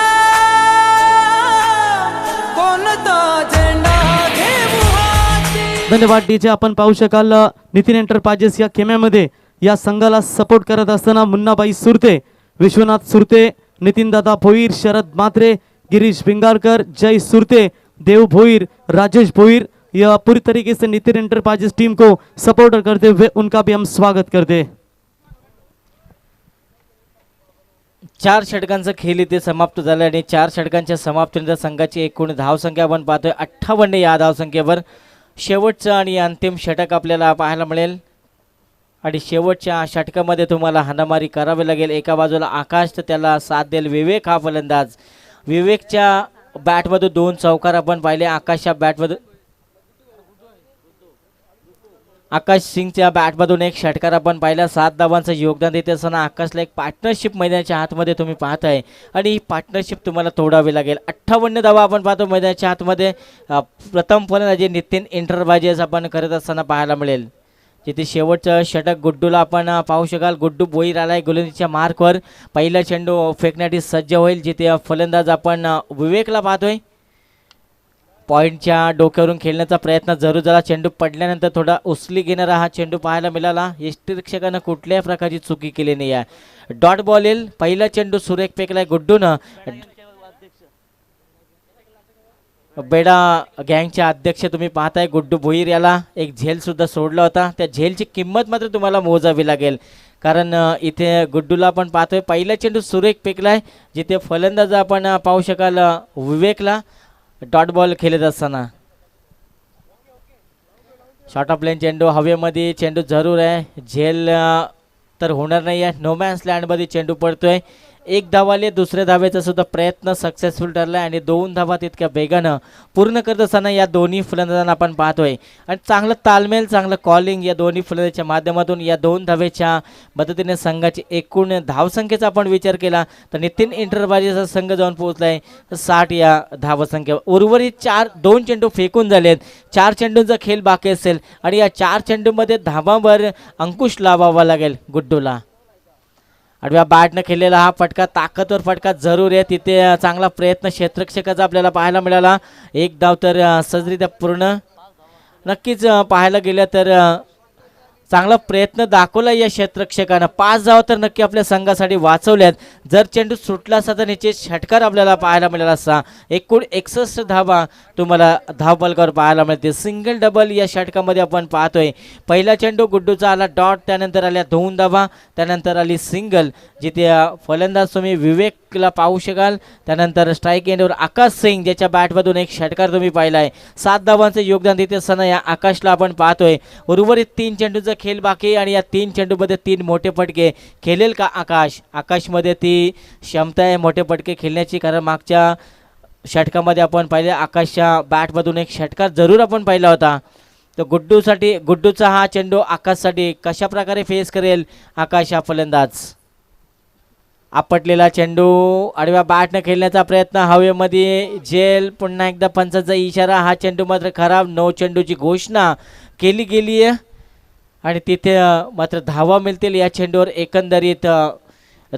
कोणता झेंडा घेऊ हाती. धन्यवाद DJ. आपण पाहू शकाल नितीन एंटरप्राइजेस या खेम्यामध्ये या संघाला सपोर्ट करत असताना मुन्नाबाई सुरते, विश्वनाथ सुरते, नितीनदादा भोईर, शरद मात्रे, गिरीश भिंगारकर, जय सुरते, देव भोईर, राजेश भोईर, यह पूरी तरीके से नितिन एंटरप्राइजेस टीम को सपोर्ट करते हुए उनका भी हम स्वागत करते. 4 षटकांचं खेळ इथे समाप्त झालं आणि 4 षटकांच्या समाप्तीनंतर संघाची एकूण धावसंख्या आपण पाहतोय 58 या धावसंख्येवर. शेवटचं आणि अंतिम षटक आपल्याला पाहायला मिळेल आणि शेवटच्या षटकामध्ये तुम्हाला हाणामारी करावी लागेल. एका बाजूला आकाश तर त्याला साथ देईल विवेक हा फलंदाज. विवेकच्या बॅटमधून 2 चौकार आपण पाहिले. आकाश सिंगच्या बॅटमधून 1 षटकार आपण पाहिला. 7 धावांचं योगदान देत असताना आकाशला एक पार्टनरशिप मैदानाच्या आतमध्ये तुम्ही पाहताय आणि ही पार्टनरशिप तुम्हाला तोडावी लागेल. 58 धावा आपण पाहतो मैदानाच्या आतमध्ये. प्रथम फलंदाजी नितीन एंटरप्राइजेस आपण करत असताना पाहायला मिळेल. जिथे शेवटचं षटक गुड्डूला आपण पाहू शकाल. गुड्डू बोईर आलाय गोलंदाजीच्या मार्कवर. पहिला चेंडू फेकण्यासाठी सज्ज होईल, जिथे फलंदाज आपण विवेकला पाहतोय. पॉईंटच्या डोक्यावरून खेळण्याचा प्रयत्न जरूर झाला. चेंडू पडल्यानंतर थोडा उचली घेणारा हा चेंडू पाहायला मिळाला. यष्टिरक्षकानं कुठल्याही प्रकारची चुकी केली नाही आहे. डॉट बॉल येईल. पहिला चेंडू सुरेख फेकलाय गुड्डूनं. बेडा गँगचे अध्यक्ष तुम्ही पाहताय गुड्डू भोईर याला एक झेल सुद्धा सोडला होता. त्या झेलची किंमत मात्र तुम्हाला मोजावी लागेल, कारण इथे गुड्डूला आपण पाहतोय. पहिला चेंडू सुरेख फेकलाय, जिथे फलंदाज आपण पाहू शकाल विवेकला डॉट बॉल खेळत असताना. शॉर्ट ऑफ लाईन चेंडू हवेमध्ये. चेंडू जरूर आहे, झेल तर होणार नाही आहे. नोमॅन्स लँडमध्ये चेंडू पडतोय. एक धावाले दुसऱ्या धावेचा सुद्धा प्रयत्न सक्सेसफुल ठरला आणि 2 धावा तितक्या वेगानं पूर्ण करत असताना या दोन्ही फलंदाजांना आपण पाहतोय. आणि चांगलं तालमेल, चांगलं कॉलिंग या दोन्ही फलंदाजाच्या माध्यमातून या 2 धावेच्या मदतीने संघाची एकूण धावसंख्येचा आपण विचार केला तर नितीन इंटरबाजीचा संघ जाऊन पोहोचलाय 60 या धावसंख्येवर. उर्वरित 2 चेंडू फेकून झालेत. 4 चेंडूंचा खेळ बाकी असेल आणि या 4 चेंडूमध्ये धावांवर अंकुश लावावा लागेल गुड्डूला. आडव्या बॅटनं खेळलेला हा फटका ताकदवर फटका जरूर आहे. तिथे चांगला प्रयत्न क्षेत्ररक्षकाचा आपल्याला पाहायला मिळाला. एक धाव तर सहजरित्या पूर्ण. नक्कीच पाहायला गेलं तर चांगला प्रयत्न दाखवला या क्षेत्ररक्षकानं. 5 धावा तर नक्की आपल्या संघासाठी वाचवल्यात. जर चेंडू सुटला असता तर निश्चित षटकार आपल्याला पाहायला मिळाला असता. एकूण 61 धावा तुम्हाला धावफलकावर पाहायला मिळते. सिंगल डबल या षटकामध्ये आपण पाहतोय. पहिला चेंडू गुड्डूचा आला डॉट, त्यानंतर आल्या 2 धावा, त्यानंतर आली सिंगल, जिथे फलंदाज तुम्ही विवेकला पाहू शकाल. त्यानंतर स्ट्राईक एंडवर आकाश सिंग, ज्याच्या बॅटमधून एक षटकार तुम्ही पाहिलाय. 7 धावांचं योगदान देते असताना या आकाशला आपण पाहतोय. उर्वरित 3 चेंडूचा खेळ बाकी आणि या 3 चेंडूमध्ये 3 मोठे फटके खेळेल का आकाश? आकाशमध्ये ती क्षमता आहे मोठे फटके खेळण्याची, कारण मागच्या षटकामध्ये आपण पाहिले आकाशच्या बॅटमधून एक षटकार जरूर आपण पाहिला होता. तर गुड्डूचा हा चेंडू आकाशसाठी कशा प्रकारे फेस करेल आकाश हा फलंदाज? आपटलेला चेंडू आडव्या बॅटनं खेळण्याचा प्रयत्न हवेमध्ये. झेल. पुन्हा एकदा पंचाचा इशारा. हा चेंडू मात्र खराब. 9 चेंडूची घोषणा केली गेली आहे आणि तिथे मात्र धावा मिळतील या चेंडूवर. एकंदरीत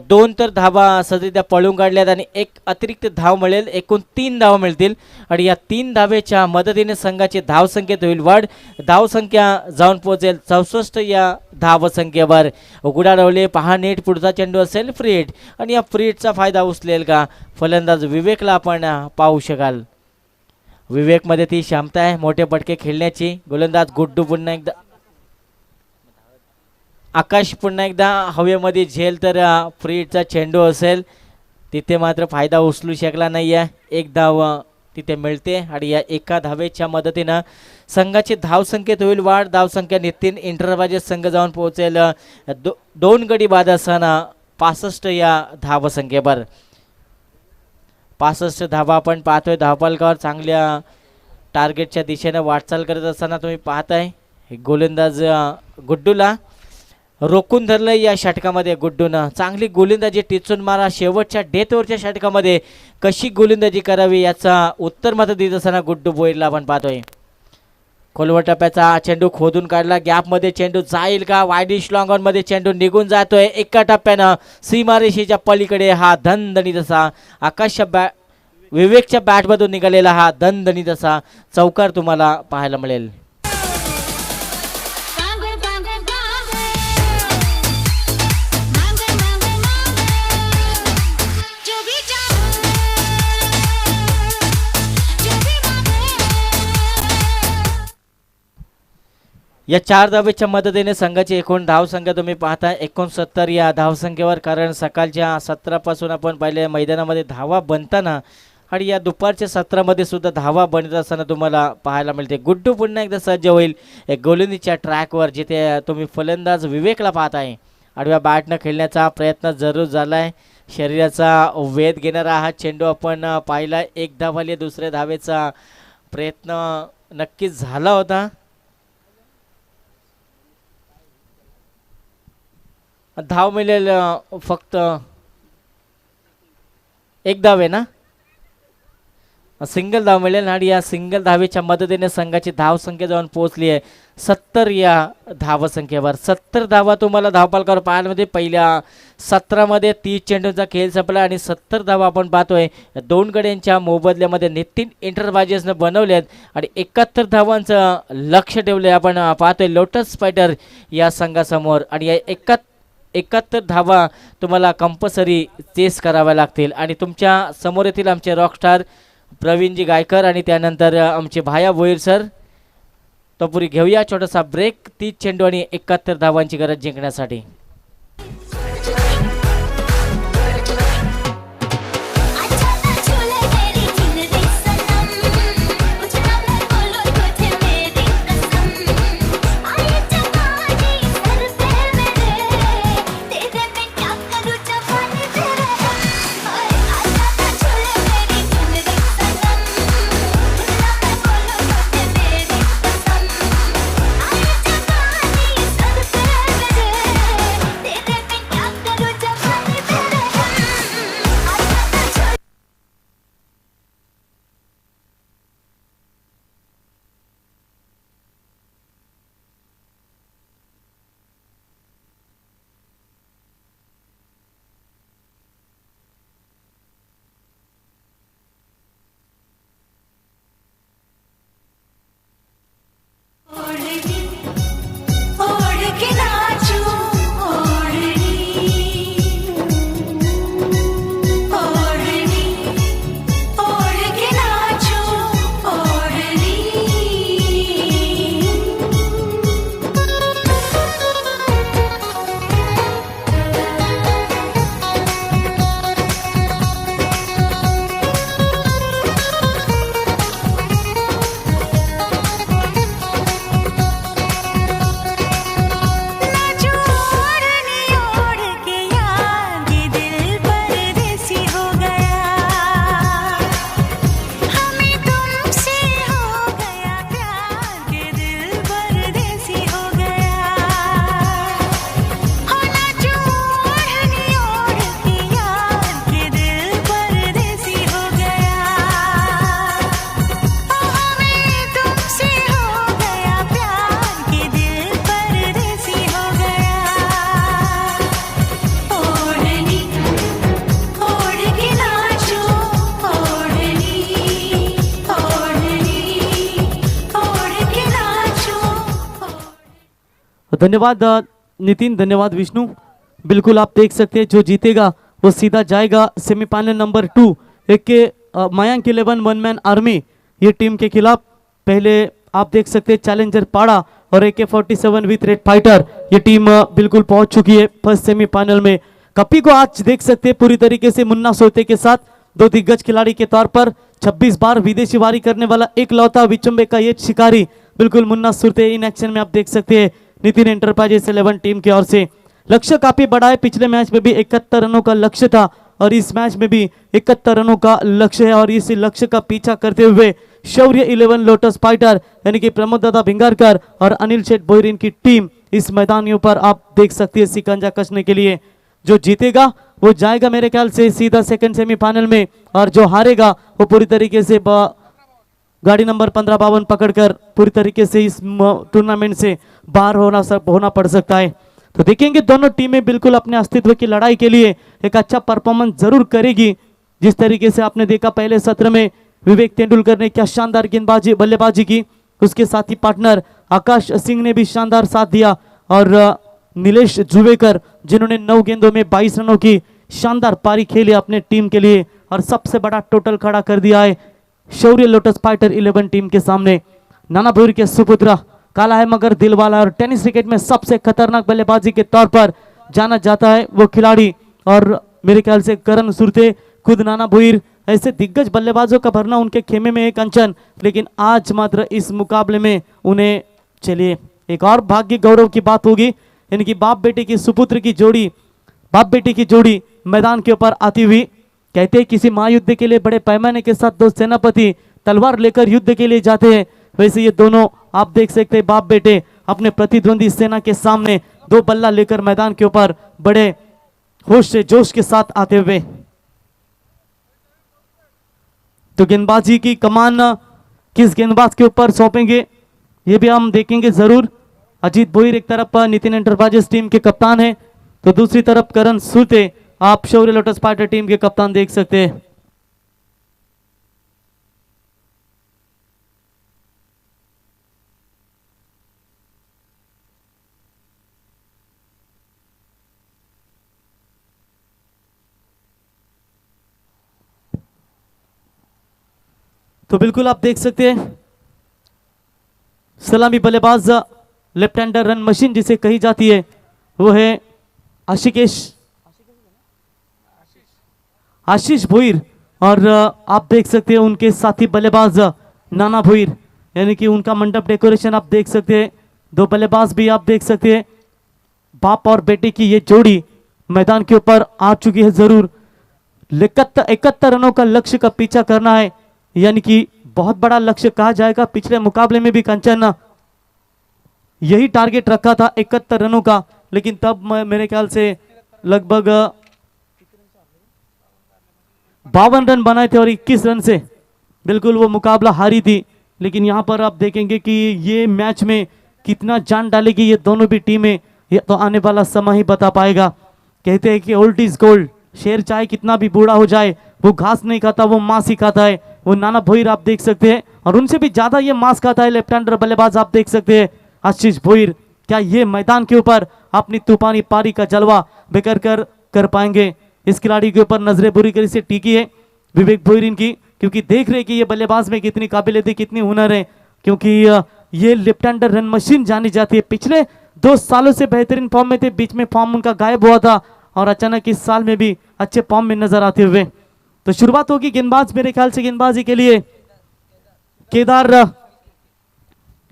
2 तर धावा सध्या पळून काढल्यात आणि एक अतिरिक्त धाव मिळेल. एकूण 3 धावा मिळतील आणि या 3 धावेच्या मदतीने संघाची धावसंख्येत होईल वाढ. धावसंख्या जाऊन पोहोचेल 64 या धावसंख्येवर. गुडाळवले पहा नीट. पुढचा चेंडू असेल फ्री हिट आणि या फ्री हिटचा फायदा उचलेल का फलंदाज विवेकला आपण पाहू शकाल. विवेकमध्ये ती क्षमता आहे मोठे फटके खेळण्याची. गोलंदाज गुड्डू पुन्हा एकदा. आकाश पुन्हा एकदा हवेमध्ये. झेल तर फ्री हिटचा चेंडू असेल, तिथे मात्र फायदा उचलू शकला नाही आहे. एक धाव तिथे मिळते आणि या एका धावेच्या मदतीनं संघाची धावसंख्येत होईल वाढ. धावसंख्या नितीन इंटरबाजी संघ जाऊन पोहोचेल 2 गडी बाद असताना 65 या धावसंख्येवर. 65 धावा आपण पाहतोय धावफलकावर. चांगल्या टार्गेटच्या दिशेनं वाटचाल करत असताना तुम्ही पाहताय गोलंदाज गुड्डूला रोखून धरलं या षटकामध्ये. गुड्डूनं चांगली गोलंदाजी टिचून मारा. शेवटच्या डेथवरच्या षटकामध्ये कशी गोलंदाजी करावी याचा उत्तर मात्र देत असताना गुड्डू बोईरला आपण पाहतोय. खोलवर टप्प्याचा चेंडू खोदून काढला. गॅपमध्ये चेंडू जाईल का? वायडिश लॉंग ऑनमध्ये चेंडू निघून जातोय. एका टप्प्यानं सीमारेषेच्या पलीकडे हा दणदणीत असा आकाशच्या विवेकच्या बॅटमधून निघालेला हा दणदणीत असा चौकार तुम्हाला पाहायला मिळेल. मांगे मांगे मांगे मांगे मांगे जो भी चाहे जो भी मांगे. या 4 धावेच्या मदतीने संघाची एकूण धावसंख्या तुम्ही पाहता 69 या धावसंख्येवर. कारण सकाळच्या 17 पासून आपण पाहिले मैदानामध्ये धावा बनताना आणि या दुपारच्या 17 सुद्धा धावा बनत असताना तुम्हाला पाहायला मिळते. गुड्डू पुन्हा एकदा सज्ज होईल एक गोलंदाजीच्या ट्रॅकवर, जिथे तुम्ही फलंदाज विवेकला पाहताय. आडव्या बॅटनं खेळण्याचा प्रयत्न जरूर झाला आहे. शरीराचा वेध घेणारा हा चेंडू आपण पाहिला. एक धावाले दुसऱ्या धावेचा प्रयत्न नक्कीच झाला होता. धाव मिळेल फक्त एक धाव आहे ना. सिंगल धाव मिळेल आणि या सिंगल धावेच्या मदतीने संघाची धाव संख्या जाऊन पोहोचली आहे 70 या धावसंख्येवर. 70 धावा तुम्हाला धावपालकावर पाहायला मध्ये. पहिल्या 17 मध्ये 30 चेंडूंचा खेळ संपला आणि 70 धावा आपण पाहतोय दोन गड्यांच्या मोबदल्यामध्ये नितीन एंटरप्राइजेसनं बनवल्यात आणि 71 धावांचं लक्ष ठेवलंय आपण पाहतोय लोटस फायटर या संघासमोर. आणि या 71 धावा तुम्हाला कंपल्सरी चेस कराव्या लागतील. आणि तुमच्या समोर येथील आमचे रॉकस्टार प्रवीणजी गायकर आणि त्यानंतर आमचे भाया भोईर सर. तोपुरी घेऊया छोटासा ब्रेक. 30 चेंडू आणि 71 धावांची गरज जिंकण्यासाठी. अच्छा ना झूले मेरी जिंदगी सनम उछला मैं बोलो तुझे मेरी कसम आए जवानी सर पे मेरे तेरे में क्या करूँ जवानी तेरे हाय अच्छा ना झूले मेरी जिंदगी सनम उछला मैं बोलो तुझे मेरी कसम आए जवानी सर पे मेरे तेरे में क्या करूँ जवानी तेरे अच्छा ना झूले ओढ़नी ओढ़ के नाचूं ओढ़नी ओढ़नी ओढ़ के नाचूं ओढ़नी नाचो ओढ़नी ओढ़ के यार ये दिल परदेसी हो गया हमें तुमसे हो गया प्यार ये दिल परदेसी हो गया हो नाचो ओढ़नी ओढ़ के यार ये दिल परदेसी हो गया हमें तुमसे हो गया प्यार ये दिल परदेसी हो गया ओढ़नी ओढ़ के नाचो ओढ़नी ओढ़नी ओढ़ के नाचो धन्यवाद नितिन, धन्यवाद विष्णु। बिल्कुल आप देख सकते हैं जो जीतेगा वो सीधा जाएगा सेमीफाइनल नंबर 2 एक के मयंक 11 वन मैन आर्मी ये टीम के खिलाफ। पहले आप देख सकते हैं चैलेंजर पाड़ा और AK-47 विथ रेड फाइटर ये टीम बिल्कुल पहुंच चुकी है फर्स्ट सेमीफाइनल में। कपी को आज देख सकते हैं पूरी तरीके से मुन्ना सोते के साथ दो दिग्गज खिलाड़ी के तौर पर 26 बार विदेशी वारी करने वाला एक लौता विचंबे का ये शिकारी बिल्कुल मुन्ना सुरते इन एक्शन में आप देख सकते हैं नितिन एंटरप्राइजेस 11 टीम की ओर से। लक्ष्य काफी बड़ा है, पिछले मैच में भी 71 रनों का लक्ष्य था और इस मैच में भी 71 रनों का लक्ष्य है और इस लक्ष्य का पीछा करते हुए शौर्य 11 लोटस फाइटर यानी कि प्रमोद दादा भिंगारकर और अनिल शेठ बोहरीन की टीम इस मैदानियों पर आप देख सकते हैं सिकंजा कसने के लिए। जो जीतेगा वो जाएगा मेरे ख्याल से सीधा सेकंड सेमीफाइनल में और जो हारेगा वो पूरी तरीके से गाड़ी नंबर 1552 पकड़कर पूरी तरीके से इस टूर्नामेंट से बाहर होना पड़ सकता है। तो देखेंगे दोनों टीमें बिल्कुल अपने अस्तित्व की लड़ाई के लिए एक अच्छा परफॉर्मेंस जरूर करेगी। जिस तरीके से आपने देखा पहले सत्र में विवेक तेंदुलकर ने क्या शानदार गेंदबाजी बल्लेबाजी की, उसके साथ ही पार्टनर आकाश सिंह ने भी शानदार साथ दिया और नीलेश जुवेकर जिन्होंने 9 गेंदों में 22 रनों की शानदार पारी खेली अपने टीम के लिए और सबसे बड़ा टोटल खड़ा कर दिया है शौर्य लोटस फाइटर 11 टीम के सामने। नाना भूर के सुपुत्र काला है मगर दिल वाला और टेनिस क्रिकेट में सबसे खतरनाक बल्लेबाजी के तौर पर जाना जाता है वो खिलाड़ी और मेरे ख्याल से करण सुरते खुद नाना भूर ऐसे दिग्गज बल्लेबाजों का भरना उनके खेमे में एक अंचन, लेकिन आज मात्र इस मुकाबले में उन्हें चलिए एक और भाग्य गौरव की बात होगी यानी कि बाप बेटे की सुपुत्र की जोड़ी बाप बेटी की जोड़ी मैदान के ऊपर आती हुई। कहते हैं किसी महायुद्ध के लिए बड़े पैमाने के साथ दो सेनापति तलवार लेकर युद्ध के लिए जाते हैं, वैसे ये दोनों आप देख सकते हैं बाप बेटे अपने प्रतिद्वंदी सेना के सामने दो बल्ला लेकर मैदान के ऊपर बड़े होश से जोश के साथ आते हुए। तो गेंदबाजी की कमान किस गेंदबाज के ऊपर सौंपेंगे ये भी हम देखेंगे जरूर। अजीत भोईर एक तरफ नितिन एंटरप्राइजेस टीम के कप्तान है, तो दूसरी तरफ करण सूते आप शौर्य लोटस फाइटर टीम के कप्तान देख सकते हैं। तो बिल्कुल आप देख सकते हैं सलामी बल्लेबाज लेफ्ट हैंडर रन मशीन जिसे कही जाती है वो है आशीष भोईर, और आप देख सकते हैं उनके साथी बल्लेबाज नाना भोईर, यानी कि उनका मंडप डेकोरेशन आप देख सकते हैं। दो बल्लेबाज भी आप देख सकते हैं, बाप और बेटे की ये जोड़ी मैदान के ऊपर आ चुकी है जरूर। 71 रनों का लक्ष्य का पीछा करना है, यानी कि बहुत बड़ा लक्ष्य कहा जाएगा। पिछले मुकाबले में भी कंचन यही टारगेट रखा था 71 रनों का, लेकिन तब मेरे ख्याल से लगभग 52 रन बनाए थे और 21 रन से बिल्कुल वो मुकाबला हारी थी। लेकिन यहाँ पर आप देखेंगे कि ये मैच में कितना जान डालेगी ये दोनों भी टीमें, ये तो आने वाला समय ही बता पाएगा। कहते हैं कि ओल्ड इज गोल्ड, शेर चाहे कितना भी बूढ़ा हो जाए वो घास नहीं खाता, वो मांस ही खाता है। वो नाना भोईर आप देख सकते हैं, और उनसे भी ज्यादा ये मांस खाता है लेफ्ट हैंडर बल्लेबाज आप देख सकते हैं आशीष भोईर। क्या ये मैदान के ऊपर अपनी तूफानी पारी का जलवा बेकर कर पाएंगे? इस खिलाड़ी के ऊपर नजरें बुरी तरह से टिकी है विवेक भोईर इनकी, क्योंकि देख रहे कि ये बल्लेबाज में कितनी काबिलियत है, कितनी हुनर है, क्योंकि ये लेफ्ट हैंडर रन मशीन जानी जाती है। पिछले 2 सालों से बेहतरीन फॉर्म में थे, बीच में फॉर्म उनका गायब हुआ था और अचानक इस साल में भी अच्छे फॉर्म में नजर आते हुए। तो शुरुआत होगी गेंदबाज, मेरे ख्याल से गेंदबाजी के लिए केदार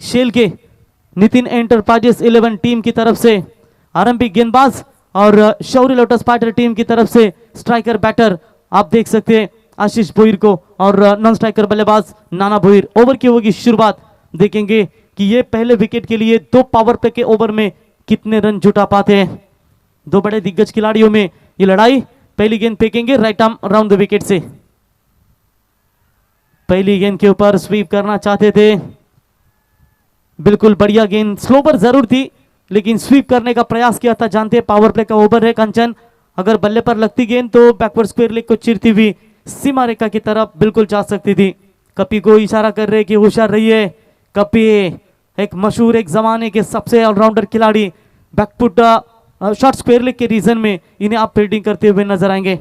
शेल के नितिन एंटरप्राइजेस 11 टीम की तरफ से आरंभिक गेंदबाज, और शौर्य लोटस फाइटर टीम की तरफ से स्ट्राइकर बैटर आप देख सकते हैं आशीष भोईर को, और नॉन स्ट्राइकर बल्लेबाज नाना भोईर। ओवर की होगी शुरुआत, देखेंगे कि ये पहले विकेट के लिए 2 पावर प्ले के ओवर में कितने रन जुटा पाते हैं। 2 बड़े दिग्गज खिलाड़ियों में ये लड़ाई। पहली गेंद फेंकेंगे right arm around the wicket से, पहली गेंद के ऊपर स्वीप करना चाहते थे, बिल्कुल बढ़िया गेंद, स्लोवर जरूर थी लेकिन स्वीप करने का प्रयास किया था। जानते हैं पावर प्ले का ओवर है कंचन, अगर बल्ले पर लगती गेंद तो बैकवर्ड स्क्वायर लेग को चिरती हुई सीमा रेखा की तरफ बिल्कुल जा सकती थी। कपी को इशारा कर रहे कि होशियार रहिए। कपी एक मशहूर, एक जमाने के सबसे ऑलराउंडर खिलाड़ी, बैकफुट शॉर्ट स्क्वायर लेग के रीजन में इन्हें आप फील्डिंग करते हुए नजर आएंगे।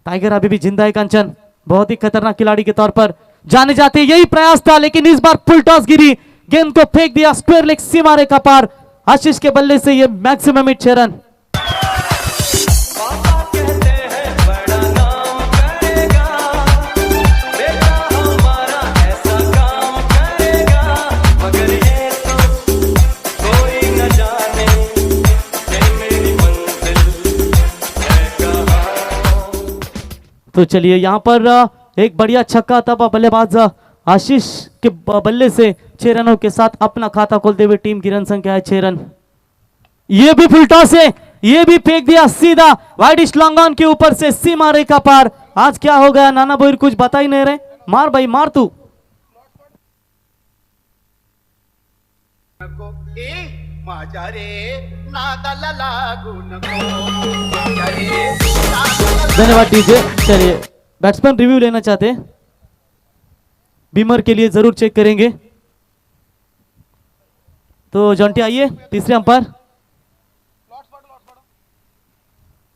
टाइगर अभी भी जिंदा है कंचन, बहुत ही खतरनाक खिलाड़ी के तौर पर जाने जाते, यही प्रयास था लेकिन इस बार फुल टॉस गिरी, गेंद को फेंक दिया स्क्वायर लेग सीमा रेखा पार। आशीष के बल्ले से ये मैक्सिमम 6 रन। तो चलिए यहाँ पर एक बढ़िया छक्का था बल्लेबाज आशीष के बल्ले से 6 रनों के साथ अपना खाता खोलते हुए टीम की रन संख्या है 6 रन। ये भी फुल टॉस है, ये भी फेंक दिया सीधा वाइडिश लॉन्ग ऑन के ऊपर से सीमा रेखा पार। आज क्या हो गया नाना भोईर, कुछ बता ही नहीं रहे। मार भाई मार तू। माझ्या रे नादाला लागू नको। धन्यवाद डीजे। चलिए बैट्समैन रिव्यू लेना चाहते हैं, बीमर के लिए जरूर चेक करेंगे। तो जॉन्टी आइए, तीसरे अंपायर।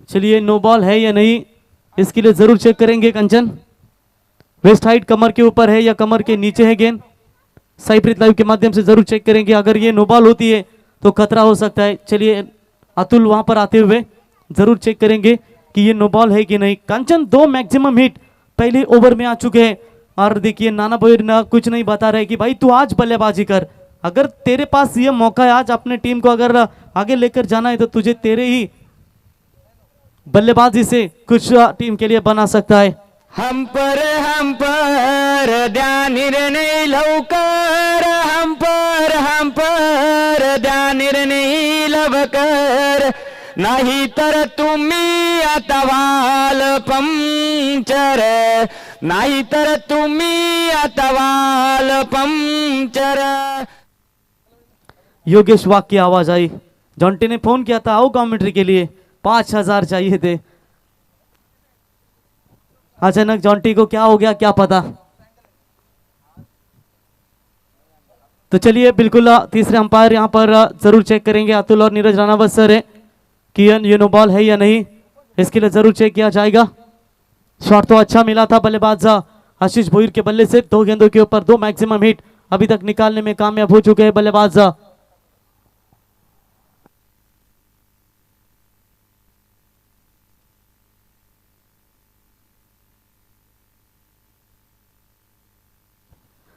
चलिए नो बॉल है या नहीं इसके लिए जरूर चेक करेंगे कंचन। वेस्ट हाइट कमर के ऊपर है या कमर के नीचे है गेंद, साइप्रित लाइव के माध्यम से जरूर चेक करेंगे। अगर ये नो बॉल होती है तो खतरा हो सकता है। चलिए अतुल वहां पर आते हुए जरूर चेक करेंगे कि ये नो बॉल है कि नहीं। कंचन 2 मैक्सिमम हिट पहले ओवर में आ चुके हैं, और देखिए नाना भोईर ना कुछ नहीं बता रहे कि भाई तू आज बल्लेबाजी कर, अगर तेरे पास ये मौका है आज अपने टीम को अगर आगे लेकर जाना है तो तुझे तेरे ही बल्लेबाजी से कुछ टीम के लिए बना सकता है। हम पर ध्यान निर्णय लवकर, हम पर ध्यान निर्णय लवकर, नाही तर तुम्ही आता वाल पंक्चर नाहीतर तुम्ही आता वाल पंक्चर. योगेश वाघ की आवाज आई. जॉन्टी ने फोन किया था आओ कमेंट्री के लिए, 5,000 चाहिए थे. अचानक जॉन्टी को क्या हो गया क्या पता. तो चलिए बिल्कुल तीसरे अंपायर यहाँ पर जरूर चेक करेंगे. अतुल और नीरज राणावत सर है कि ये नो बॉल है या नहीं, इसके लिए जरूर चेक किया जाएगा. शॉट तो अच्छा मिला था बल्लेबाज आशीष भोईर के बल्ले से. 2 गेंदों के ऊपर 2 मैक्सिमम हिट अभी तक निकालने में कामयाब हो चुके हैं बल्लेबाज.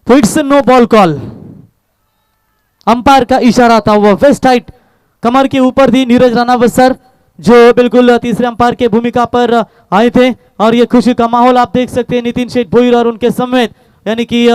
तो it's no ball call. Umpire का इशारा था वो वेस्ट हाइट कमर के ऊपर थी. नीरज राणावत सर जो बिल्कुल तीसरे अंपायर के भूमिका पर आए थे और ये खुशी का माहौल आप देख सकते हैं. नितिन शेठ भोईर और उनके समेत यानी कि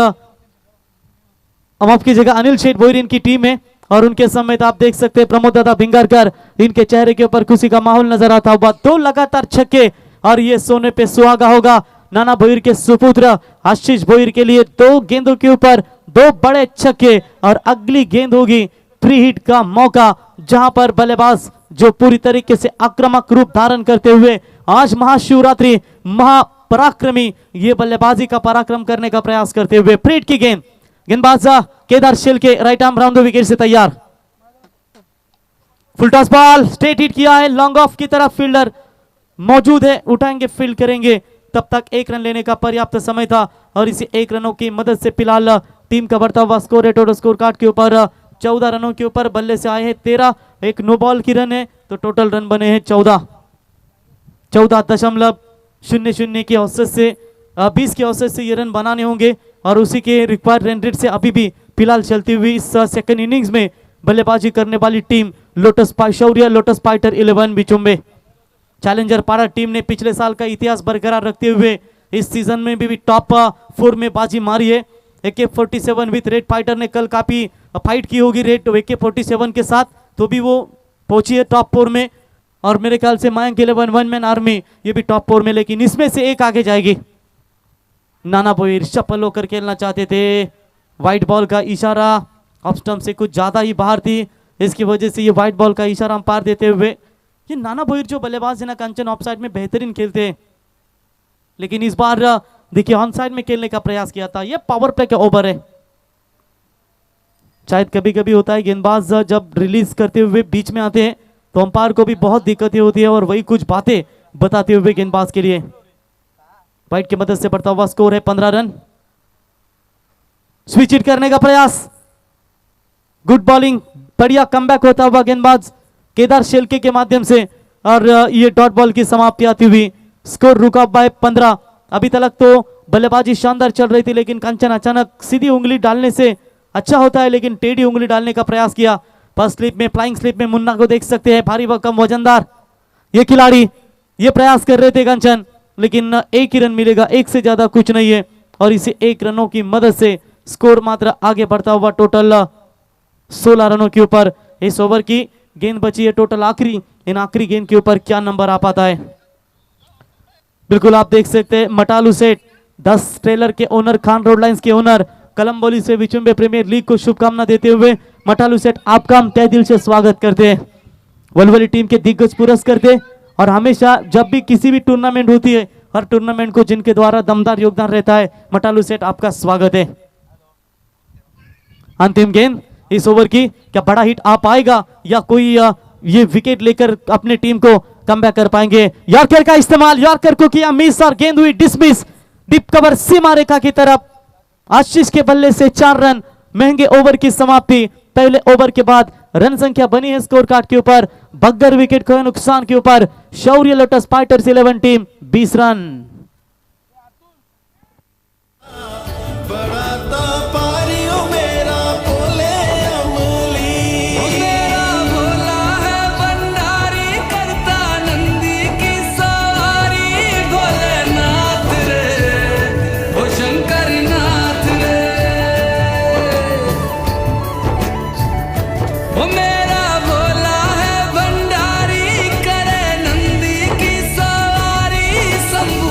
माफ कीजिएगा अनिल शेठ भोईर इनकी टीम है और उनके समेत आप देख सकते हैं प्रमोद दादा भिंगारकर. इनके चेहरे के ऊपर खुशी का माहौल नजर आता हुआ. 2 लगातार छक्के और ये सोने पे सुहागा होगा नाना भोईर के सुपुत्र आशीष भोईर के लिए. 2 गेंदों के ऊपर 2 बड़े छक्के और अगली गेंद होगी फ्री हिट का मौका, जहां पर बल्लेबाज जो पूरी तरीके से आक्रामक रूप धारण करते हुए आज महाशिवरात्रि महापराक्रमी ये बल्लेबाजी का पराक्रम करने का प्रयास करते हुए फ्री हिट की गेंद. गेंदबाज केदार शेल के राइट आर्म राउंड विकेट से तैयार. Full toss ball straight hit किया है. लॉन्ग ऑफ की तरफ फील्डर मौजूद है, उठाएंगे फील्ड करेंगे. तब तक 1 रन लेने का पर्याप्त समय था और इसी 1 रनों की मदद से फिलहाल टीम का बढ़ता हुआ स्कोर है. टोटल स्कोर कार्ड के ऊपर 14 रनों के ऊपर बल्ले से आए हैं 13. एक नो बॉल की रन है तो टोटल रन बने हैं 14.00 की औसत से 20 की औसत से ये रन बनाने होंगे और उसी के रिक्वायर्ड रन रेट से अभी भी फिलहाल चलती हुई इस सेकंड इनिंग्स में बल्लेबाजी करने वाली टीम लोटस फाइटर 11 बिचुम्बे. चैलेंजर पारा टीम ने पिछले साल का इतिहास बरकरार रखते हुए इस सीजन में भी टॉप 4 में बाजी मारी है. AK-47 विथ रेड फाइटर ने कल काफी फाइट की होगी रेड AK-47 के साथ, तो भी वो पहुंची है टॉप 4 में. और मेरे ख्याल से मयंक 11 वन मैन आर्मी ये भी टॉप 4 में, लेकिन इसमें से एक आगे जाएगी. नाना भोईर सफल होकर खेलना चाहते थे. व्हाइट बॉल का इशारा ऑफ स्टंप से कुछ ज्यादा ही बाहर थी, इसकी वजह से ये व्हाइट बॉल का इशारा अंपायर देते हुए. ये नाना भोईर जो बल्लेबाज है ना कंचन ऑफ साइड में बेहतरीन खेलते हैं, लेकिन इस बार देखिए ऑन साइड में खेलने का प्रयास किया था. ये पावर प्ले का ओवर है. शायद कभी कभी होता है गेंदबाज जब रिलीज करते हुए बीच में आते हैं तो अंपायर को भी बहुत दिक्कतें होती है और वही कुछ बातें बताते हुए गेंदबाज के लिए. वाइट की मदद से बढ़ता हुआ स्कोर है 15 रन. स्विच हिट करने का प्रयास, गुड बॉलिंग, बढ़िया कमबैक होता हुआ गेंदबाज केदार शेलके के माध्यम से और ये डॉट बॉल की समाप्ति आती हुई. स्कोर रुका बाय 15. अभी तक तो बल्लेबाजी शानदार चल रही थी, लेकिन कंचन अचानक सीधी उंगली डालने से अच्छा होता है, लेकिन टेढ़ी उंगली डालने का प्रयास किया. फर्स्ट स्लिप में फ्लाइंग स्लिप में मुन्ना को देख सकते हैं, भारी व कम वजनदार ये खिलाड़ी. ये प्रयास कर रहे थे कंचन, लेकिन 1 ही रन मिलेगा, 1 से ज्यादा कुछ नहीं है और इसी 1 रनों की मदद से स्कोर मात्र आगे बढ़ता हुआ टोटल 16 रनों के ऊपर. इस ओवर की गेंद बची है टोटल आखिरी. इन आखिरी गेंद के ऊपर क्या नंबर आ पाता है. बिल्कुल आप देख सकते हैं मटालू सेठ 10 ट्रेलर के ओनर, खान रोड लाइंस के ओनर, कलम्बोली से विचुम्बे प्रीमियर लीग को शुभकामना देते हुए मटालू सेठ आपका हम तहे दिल से स्वागत करते हैं. वलवली टीम के दिग्गज पुरस्कार करते और हमेशा जब भी किसी भी टूर्नामेंट होती है हर टूर्नामेंट को जिनके द्वारा दमदार योगदान रहता है, मटालू सेठ आपका स्वागत है. अंतिम गेंद इस ओवर की, क्या बड़ा हिट आ पाएगा या कोई ये विकेट लेकर अपने टीम को कमबैक कर पाएंगे. यॉर्कर का इस्तेमाल, यॉर्कर को किया मिस और गेंद हुई डिसमिस डीप कवर सीमा रेखा की तरफ. आशीष के बल्ले से 4 रन, महंगे ओवर की समाप्ति. पहले ओवर के बाद रन संख्या बनी है स्कोर कार्ड के ऊपर. बग्गर विकेट को नुकसान के ऊपर शौर्य लोटस फाइटर्स 11 टीम 20 रन. बड़ा पारियों मेरा बोले अमली, मेरा भोला है भंडारी करता नंदी की सवारी. भोलेनाथ रे ओ शंकर नाथ रे, ओ मेरा भोला है भंडारी करे नंदी की सवारी. शंभु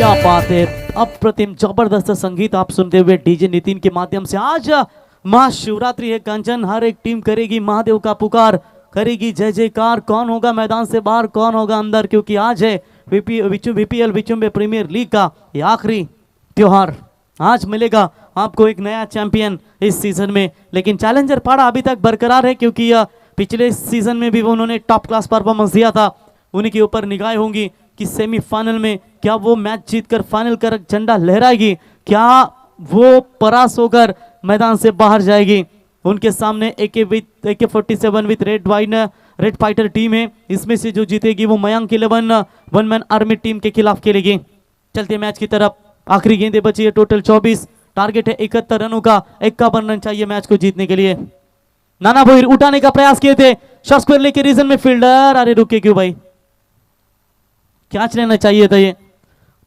क्या बात है, अप्रतिम जबरदस्त संगीत आप सुनते हुए डीजे नितिन के माध्यम से। आज महाशिवरात्रि है कंचन, हर एक टीम करेगी महादेव का पुकार, करेगी जय जयकार। कौन होगा मैदान से बाहर, कौन होगा अंदर, क्योंकि आज है VPL विचुंबे प्रीमियर लीग का ये आखिरी त्योहार। आज मिलेगा आपको एक नया चैंपियन इस सीजन में, लेकिन चैलेंजर पाड़ा अभी तक बरकरार है, क्योंकि पिछले सीजन में भी उन्होंने टॉप क्लास परफॉर्मेंस दिया था। उन्हीं के ऊपर निगाहें होंगी कि सेमीफाइनल में क्या वो मैच जीतकर फाइनल कर झंडा लहराएगी, क्या वो परास होकर मैदान से बाहर जाएगी। उनके सामने AK-47 with red fighter team है, इसमें से जो जीतेगी वो Mayank 11 one man army team के खिलाफ खेलेगी। चलते मैच की तरफ, आखिरी गेंदें बची है, टोटल 24, टारगेट है 71 रनों का, 51 रन चाहिए मैच को जीतने के लिए। नाना भोईर उठाने का प्रयास किए थे, शॉट स्क्वायर लेके रीजन में फील्डर, अरे रुके क्यों भाई, कैच लेना चाहिए था, ये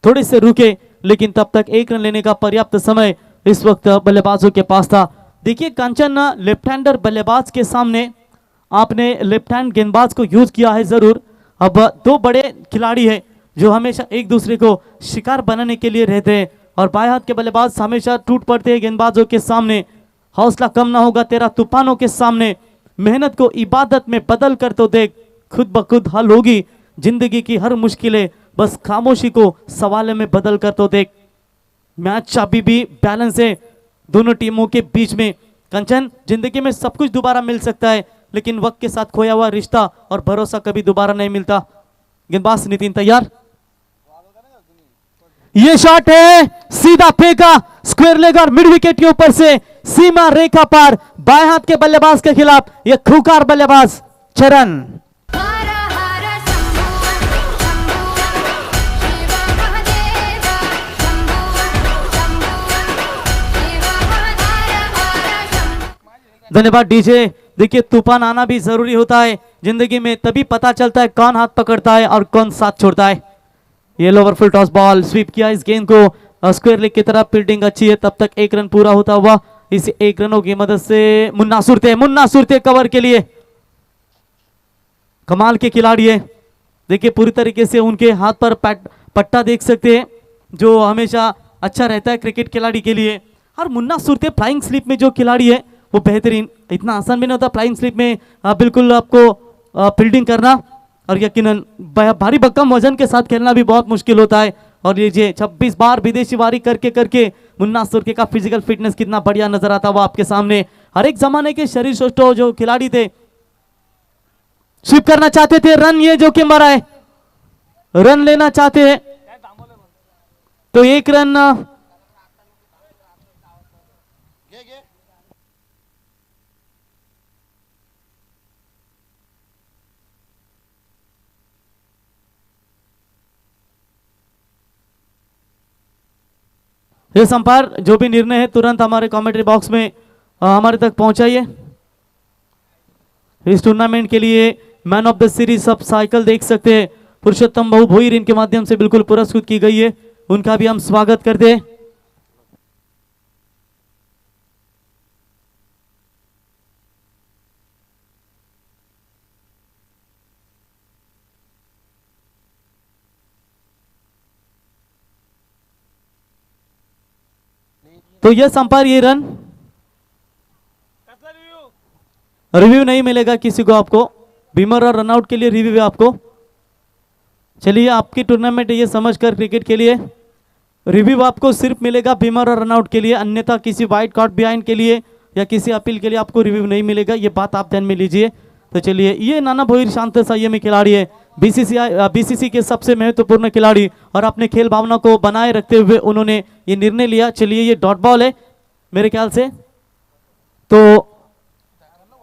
थोड़े से रुके, लेकिन तब तक 1 रन लेने का पर्याप्त समय इस वक्त बल्लेबाजों के पास था। देखिए कंचन, लेफ्ट हैंडर बल्लेबाज के सामने आपने लेफ्ट हैंड गेंदबाज को यूज किया है जरूर। अब दो बड़े खिलाड़ी हैं जो हमेशा एक दूसरे को शिकार बनाने के लिए रहते हैं, और बाएं हाथ के बल्लेबाज हमेशा टूट पड़ते हैं गेंदबाजों के सामने। हौसला कम ना होगा तेरा तूफानों के सामने, मेहनत को इबादत में बदल कर तो देख, खुद ब खुद हल होगी जिंदगी की हर मुश्किलें, बस खामोशी को सवाल में बदल कर तो देख। मैच अभी भी बैलेंस है दोनों टीमों के बीच में। कंचन, जिंदगी में सब कुछ दोबारा मिल सकता है, लेकिन वक्त के साथ खोया हुआ रिश्ता और भरोसा कभी दोबारा नहीं मिलता। गेंदबाज नितिन तैयार, ये शॉट है, सीधा फेंका, स्क्वायर लेग और मिड विकेट के ऊपर से सीमा रेखा पार, बाएं हाथ के बल्लेबाज के खिलाफ ये खूंखार बल्लेबाज चरण। हर हर शंभु शंभु शिव महादेव शंभु शंभु शिव महादेव। धन्यवाद डीजे। देखिए तूफान आना भी जरूरी होता है जिंदगी में, तभी पता चलता है कौन हाथ पकड़ता है और कौन साथ छोड़ता है। ये lower full toss ball sweep किया इस गेंद को स्क्वायर लेग की तरफ, फील्डिंग अच्छी है, तब तक 1 रन पूरा होता हुआ इस 1 रनों की मदद से मुन्ना सुरते कवर के लिए कमाल के खिलाड़ी है। देखिए पूरी तरीके से उनके हाथ पर पट्टा देख सकते हैं, जो हमेशा अच्छा रहता है क्रिकेट खिलाड़ी के लिए। और मुन्ना सुरते फ्लाइंग स्लिप में जो खिलाड़ी है वो बेहतरीन, इतना आसान भी नहीं होता फ्लाइंग स्लिप में बिल्कुल आपको फील्डिंग करना, और यकीनन भारी भरकम वजन के साथ खेलना भी बहुत मुश्किल होता है। और लीजिए 26 बार विदेशी वारी करके मुन्ना सुरते का फिजिकल फिटनेस कितना बढ़िया नजर आता हुआ आपके सामने। हर एक जमाने के शरीर श्रेष्ठ जो खिलाड़ी थे, स्वीप करना चाहते थे, रन ये जो कि मरा है, रन लेना चाहते हैं तो 1 रन ये संपार जो भी निर्णय है तुरंत हमारे कमेंट्री बॉक्स में हमारे तक पहुंचाइए। इस टूर्नामेंट के लिए man of the series sub cycle देख सकते हैं, पुरुषोत्तम बहु भोईर इनके माध्यम से बिल्कुल पुरस्कृत की गई है, उनका भी हम स्वागत करते हैं। तो यह संपार ये रन रिव्यू नहीं मिलेगा किसी को, आपको बीमर और रनआउट के लिए रिव्यू आपको। चलिए आपकी टूर्नामेंट ये समझकर क्रिकेट के लिए रिव्यू आपको सिर्फ मिलेगा बीमर और रनआउट के लिए, अन्यथा किसी वाइट कार्ड बिहाइंड के लिए या किसी अपील के लिए आपको रिव्यू नहीं मिलेगा, ये बात आप ध्यान में लीजिए। तो चलिए, ये नाना भोईर शांत संयमी खिलाड़ी है, बीसीसी के सबसे महत्वपूर्ण खिलाड़ी, और अपने खेल भावना को बनाए रखते हुए उन्होंने ये निर्णय लिया। चलिए ये डॉट बॉल है मेरे ख्याल से, तो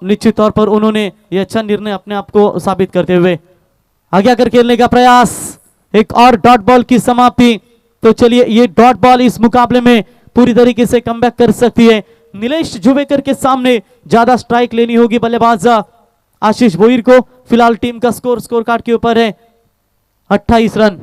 निश्चित तौर पर उन्होंने ये अच्छा निर्णय अपने आप को साबित करते हुए आगे आकर खेलने का प्रयास, एक और डॉट बॉल की समाप्ति। तो चलिए ये डॉट बॉल इस मुकाबले में पूरी तरीके से कमबैक कर सकती है। नीलेश जुवेकर के सामने ज्यादा स्ट्राइक लेनी होगी बल्लेबाज आशीष भोईर को। फिलहाल टीम का स्कोर कार्ड के ऊपर है 28 रन।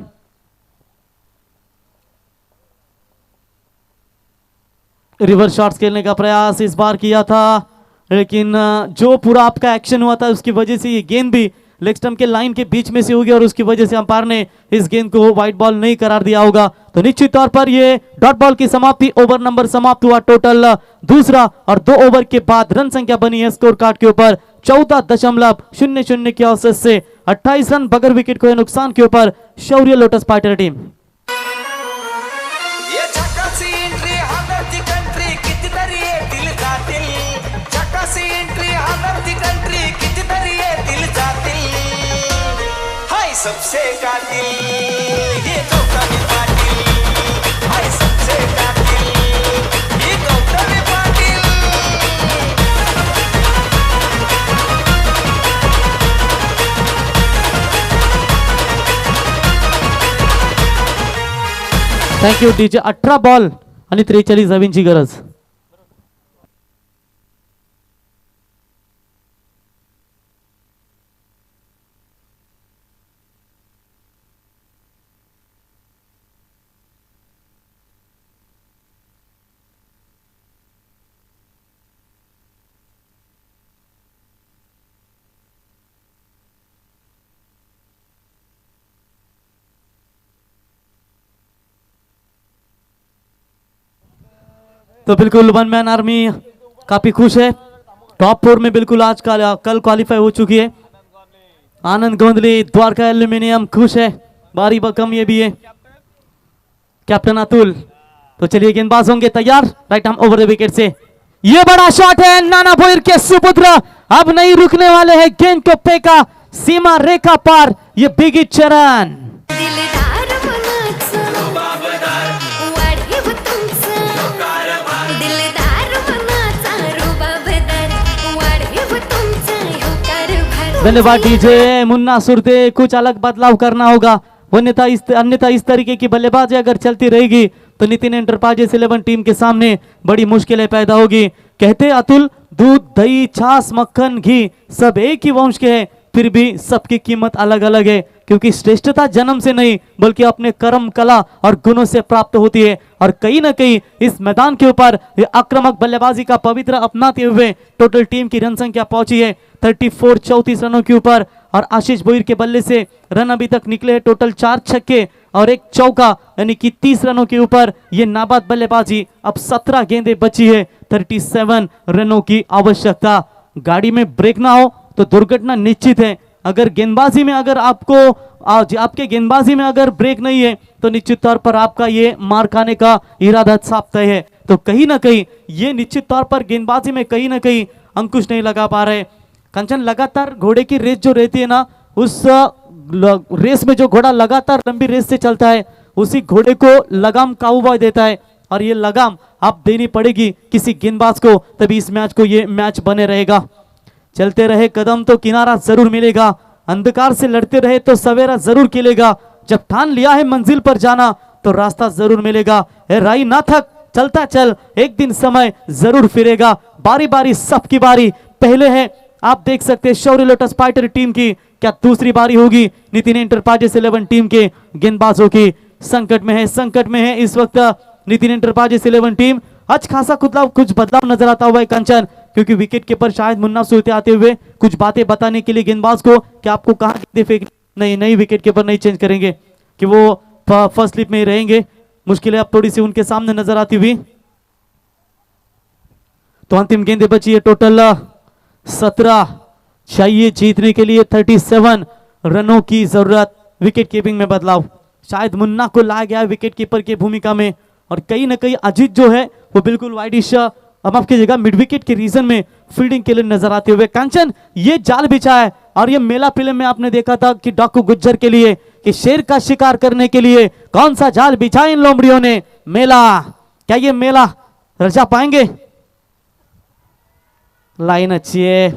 रिवर्स शॉट्स खेलने का प्रयास इस बार किया था, लेकिन जो पूरा आपका एक्शन हुआ था उसकी वजह से ये गेंद भी लेग स्टंप के लाइन के बीच में से होगी और उसकी वजह से अंपायर ने इस गेंद को वाइड बॉल नहीं करार दिया होगा। तो निश्चित तौर पर ये डॉट बॉल की समाप्ति, ओवर नंबर समाप्त हुआ टोटल दूसरा और 2 ओवर के बाद रन संख्या बनी है स्कोर कार्ड के ऊपर 14.00 के औसत से 28 रन बगैर विकेट को नुकसान के ऊपर शौर्य लोटस फाइटर टीम। ये झकासी एंट्री हादरती कंट्री कितीतरी येतील जातील, झकासी एंट्री हादरती कंट्री कितीतरी येतील जातील, हाय सबसे कातिल ये गौतमी पाटील, हाय सबसे कातिल ये Gautami Patil. Thank you DJ. 18 ball आणि 43 धावांची गरज। तो बिल्कुल वन मैन आर्मी काफी खुश है। टॉप 4 में बिल्कुल आज कल क्वालिफाई हो चुकी है। आनंद गोंदली, द्वारका एल्यूमिनियम खुश है। बारी बकम ये भी है। कैप्टन अतुल। तो चलिए गेंदबाज होंगे तैयार। Right arm over the wicket से ये बड़ा शॉट है नाना भोईर के सुपुत्र, अब नहीं रुकने वाले हैं। गेंद को फेंका सीमा रेखा पार, ये बिग चरण। दिलदार मनाचं वाढीव तुमचं, दिलदार मनाचा रुबाबदार वाढीव तुमचं ह्यो कारभार। धन्यवाद डीजे मुन्ना सुरते। कुछ अलग बदलाव करना होगा, अन्यथा इस तरीके की बल्लेबाजी अगर चलती रहेगी तो नितिन एंटरप्राइजेस 11 टीम के सामने बड़ी मुश्किलें पैदा होगी। कहते अतुल, दूध दही छाछ मक्खन घी सब एक ही वंश के हैं, फिर भी सबकी कीमत अलग अलग है, क्योंकि श्रेष्ठता जन्म से नहीं बल्कि अपने कर्म कला और गुणों से प्राप्त होती है। और कहीं ना कहीं इस मैदान के ऊपर ये आक्रामक बल्लेबाजी का पवित्र अपनाते हुए टोटल टीम की रन संख्या पहुंची है 34 रनों के ऊपर। और आशीष भोईर के बल्ले से रन अभी तक निकले हैं टोटल 4 छक्के और 1 चौका, यानी कि 30 रनों के ऊपर ये नाबाद बल्लेबाजी। अब 17 गेंदें बची है, 37 रनों की आवश्यकता। गाड़ी में ब्रेक ना हो तो दुर्घटना निश्चित है। अगर गेंदबाजी में अगर आपके गेंदबाजी में अगर ब्रेक नहीं है तो निश्चित तौर पर आपका ये मार खाने का इरादा साफ तय है। तो कहीं ना कहीं ये निश्चित तौर पर गेंदबाजी में कहीं ना कहीं अंकुश नहीं लगा पा रहे। कंचन, लगातार घोड़े की रेस जो रहती है ना, उस रेस में जो घोड़ा लगातार लंबी रेस से चलता है उसी घोड़े को लगाम काबू देता है, और ये लगाम आप देनी पड़ेगी किसी गेंदबाज को, तभी इस मैच को ये मैच बने रहेगा। चलते रहे कदम तो किनारा जरूर मिलेगा, अंधकार से लड़ते रहे तो सवेरा जरूर खिलेगा, जब ठान लिया है मंजिल पर जाना तो रास्ता जरूर मिलेगा। ए राई ना थक, चलता चल, एक दिन समय जरूर फिरेगा। बारी बारी सबकी बारी पहले है, आप देख सकते हैं शौर्य लोटस फाइटर टीम की, क्या दूसरी बारी होगी नितिन एंटरप्राइजेस 11 टीम के गेंदबाजों की। संकट में है इस वक्त नितिन एंटरप्राइजेस 11 टीम। आज खासा कुछ बदलाव नजर आता हुआ है कंचन, क्योंकि विकेट कीपर शायद मुन्ना सूरते आते हुए कुछ बातें बताने के लिए गेंदबाज को कि आपको कहां गेंदें फेंकनी। नहीं, विकेट कीपर नहीं चेंज करेंगे कि वो फर्स्ट स्लिप में ही रहेंगे। मुश्किलें अब थोड़ी सी उनके सामने नजर आती हुई। तो अंतिम गेंदें बची है टोटल 17, चाहिए जीतने के लिए 37 रनों की जरूरत। विकेट कीपिंग में बदलाव, शायद मुन्ना को लाया गया विकेट कीपर की भूमिका में, और कहीं ना कहीं अजीत जो है वो बिल्कुल वाइडिश अब की जगह मिड विकेट के रीजन में फील्डिंग के लिए नजर आते हुए। कंचन, ये जाल बिछा है, और ये मेला फिल्म में आपने देखा था कि डाकू गुज्जर के लिए कि शेर का शिकार करने के लिए कौन सा जाल बिछा इन लोमड़ियों ने। मेला, क्या ये मेला रचा पाएंगे? लाइन अच्छी है,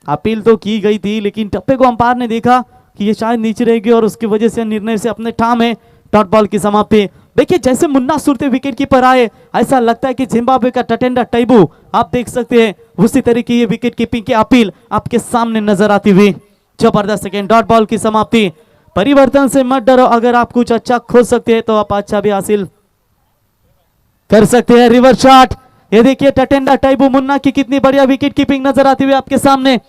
अपील तो की गई थी लेकिन टप्पे को अंपायर ने देखा कि ये शायद नीचे रहेगी और उसकी वजह से निर्णय से अपने ठाम है। डॉट बॉल की समाप्ति। देखिए जैसे मुन्ना सूरते विकेट कीपर आए, ऐसा लगता है कि जिम्बाब्वे का टटेंडा टैबू आप देख सकते हैं, उसी तरीके ये विकेट कीपिंग की अपील आपके सामने नजर आती हुई। जबरदस्त सेकेंड। डॉट बॉल की समाप्ति। परिवर्तन से मत डरो, अगर आप कुछ अच्छा खोज सकते हैं तो आप अच्छा भी हासिल कर सकते हैं। रिवर्स शॉट, ये देखिए टटेंडा टैबू मुन्ना की कितनी बढ़िया विकेट कीपिंग नजर आती हुई आपके सामने।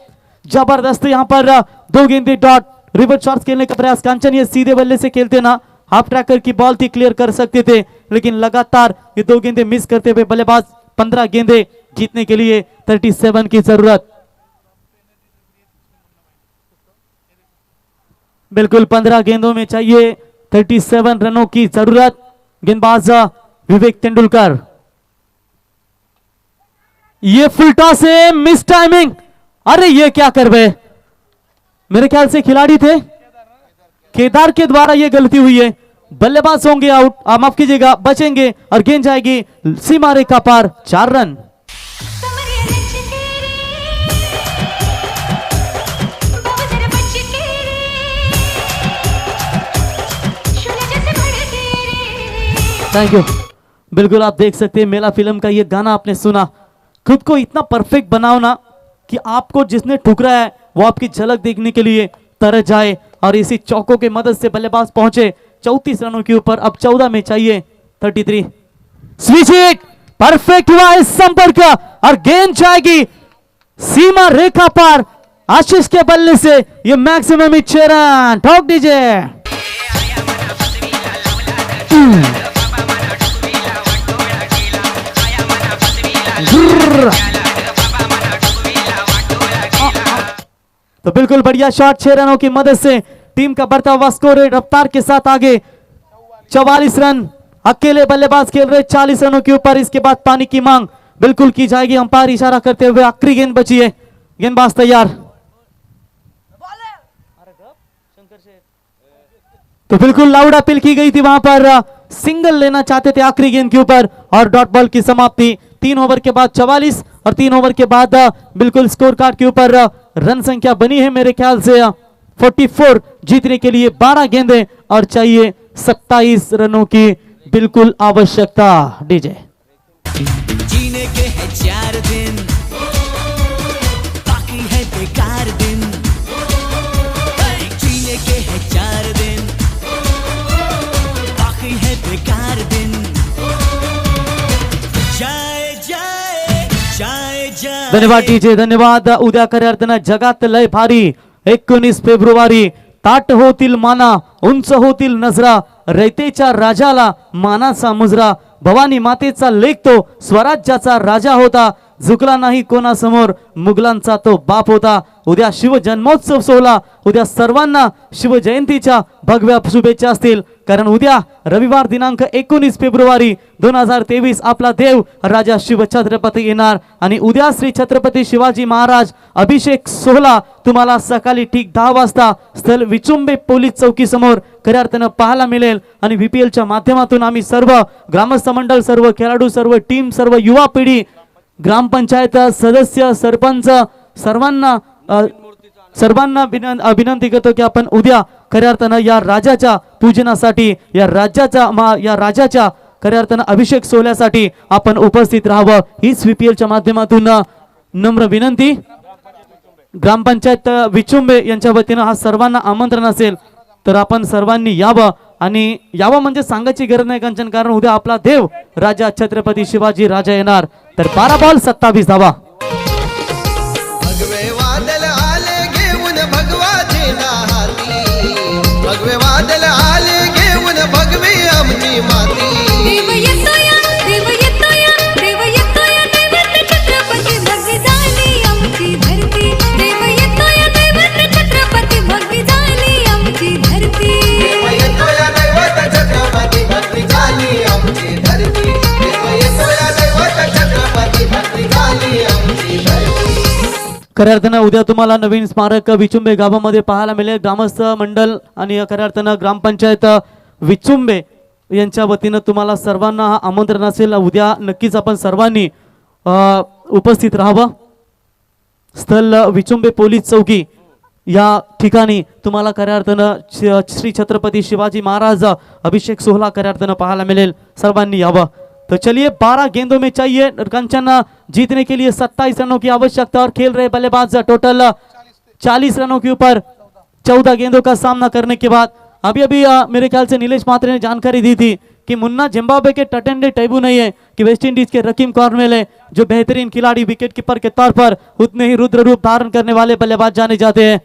जबरदस्त यहाँ पर दो गेंदे डॉट। रिवर्स शॉट्स खेलने का प्रयास, कांचन ये सीधे बल्ले से खेलते ना, हाफ ट्रैकर की बॉल थी, क्लियर कर सकते थे, लेकिन लगातार ये दो गेंदे मिस करते हुए बल्लेबाज 15 गेंदे जीतने के लिए 37 की जरूरत। बिल्कुल 15 गेंदों में चाहिए 37 रनों की जरूरत। गेंदबाज विवेक तेंदुलकर, ये फुल टॉस है, मिस टाइमिंग। अरे ये क्या कर गए, मेरे ख्याल से खिलाड़ी थे केदार के द्वारा ये गलती हुई है। बल्लेबाज होंगे आउट, माफ कीजिएगा, बचेंगे और गेंद जाएगी सीमा रेखा पार, 4 रन। कमरिया नच तेरे बाबू जरा बच के रे शोले जैसे भड़के रे। Thank you. बिल्कुल आप देख सकते हैं, मेला फिल्म का ये गाना आपने सुना, खुद को इतना परफेक्ट बनाओ ना कि आपको जिसने ठुकराया है वो आपकी झलक देखने के लिए तरस जाए। और इसी चौकों की मदद से बल्लेबाज पहुंचे 34 रनों के ऊपर, अब 14 में चाहिए 33। स्विच हिट, परफेक्ट हुआ है संपर्क और गेंद जाएगी सीमा रेखा पार। आशीष के बल्ले से ये मैक्सिमम 6 रन, ठोक दीजिए। तो बिल्कुल बढ़िया शॉट, 6 रनों की मदद से टीम का बढ़ता हुआ स्कोर रफ्तार के साथ आगे 44 रन। अकेले बल्लेबाज खेल रहे 40 रनों के ऊपर। इसके बाद पानी की मांग बिल्कुल की जाएगी, अंपायर इशारा करते हुए। आखिरी गेंद बची है, गेंदबाज तैयार। तो बिल्कुल लाउड अपील की गई थी वहां पर, सिंगल लेना चाहते थे आखिरी गेंद के ऊपर और डॉट बॉल की समाप्ति। 3 ओवर के बाद 44 और 3 ओवर के बाद बिल्कुल स्कोर कार्ड के ऊपर रन संख्या बनी है मेरे ख्याल से 44। जीतने के लिए 12 गेंदें और चाहिए 27 रनों की बिल्कुल आवश्यकता। डीजे जीने के हैं 4 दिन, बाकी है बेकार दिन। जीने के हैं 4 दिन, बाकी है बेकार दिन। जाए जाए जाए जाए। धन्यवाद डीजे, धन्यवाद। उद्या खऱ्या अर्थानं जगात लय भारी 19 फेब्रुवारी। ताट होतील माना, उंच होतील नजरा, रयतेच्या राजाला मानाचा मुजरा। भवानी मातेचा लेक तो स्वराज्याचा राजा होता, झुकला नाही कोणासमोर, मुघलांचा तो बाप होता। उद्या शिव जन्मोत्सव सोहळा, उद्या सर्वांना शिवजयंतीच्या भगव्या शुभेच्छा असतील, कारण उद्या रविवार दिनांक 19 फेब्रुवारी 2023 आपला देव राजा शिव छत्रपती येणार आणि उद्या श्री छत्रपती शिवाजी महाराज अभिषेक सोहळा तुम्हाला सकाळी ठीक 10 वाजता स्थल विचुंबे पोलीस चौकी समोर खऱ्या अर्थानं पाहायला मिळेल। आणि VPL च्या माध्यमातून आम्ही सर्व ग्रामस्थ मंडळ, सर्व खेळाडू, सर्व टीम, सर्व युवा पिढी, ग्रामपंचायत सदस्य, सरपंच सर्वांना विनंती करतो की आपण उद्या खऱ्या अर्थानं या राजाच्या पूजनासाठी, या राजाच्या खऱ्या अर्थानं अभिषेक सोहळ्यासाठी आपण उपस्थित राहावं, हीच VPL च्या माध्यमातून नम्र विनंती। ग्रामपंचायत विचुंबे यांच्या वतीनं हा सर्वांना आमंत्रण असेल, तर आपण सर्वांनी यावं। आणि यावं म्हणजे सांगायची गरज नाही कंचन, कारण उद्या आपला देव राजा छत्रपती शिवाजी राजा येणार। तर 12 बॉल 27 धावा। भगवे वादल आले घेऊन भगवाजीला हाती, भगवे वादल आले घेऊन भगवी आमची माती। देव येतोय, देव येतोय, देव येतोय, दैवत छत्रपती भक्ती झाली आमची धरती। देव येतोय, दैवत छत्रपती भक्ती झाली आमची धरती। देव येतोय, दैवत छत्रपती भक्ती झाली आमची धरती। देव येतोय, दैवत छत्रपती भक्ती झाली आमची धरती। खऱ्या अर्थानं उद्या तुम्हाला नवीन स्मारक विचुंबे गावामध्ये पाहायला मिळेल। ग्रामस्थ मंडळ आणि खऱ्या अर्थानं ग्रामपंचायत विचुंबे यांच्या वतीनं तुम्हाला सर्वांना हा आमंत्रण असेल। उद्या नक्कीच आपण सर्वांनी उपस्थित राहावं। स्थल विचुंबे पोलीस चौकी या ठिकाणी तुम्हाला खऱ्या अर्थानं श्री छत्रपती शिवाजी महाराज अभिषेक सोहळा खऱ्या अर्थानं पाहायला मिळेल, सर्वांनी यावं। तो चलिए 12 गेंदों में चाहिए कंचन जीतने के लिए 27 रनों की आवश्यकता और खेल रहे बल्लेबाज टोटल 40 रनों के ऊपर 14 गेंदों का सामना करने के बाद अभी मेरे ख्याल से नीलेश मात्रे ने जानकारी दी थी कि मुन्ना जिम्बाब्वे के टटेंडे टैबू नहीं है कि वेस्ट इंडीज के रकीम कॉर्नवेल है जो बेहतरीन खिलाड़ी विकेट कीपर के तौर पर उतने ही रुद्र रूप धारण करने वाले बल्लेबाज जाने जाते हैं।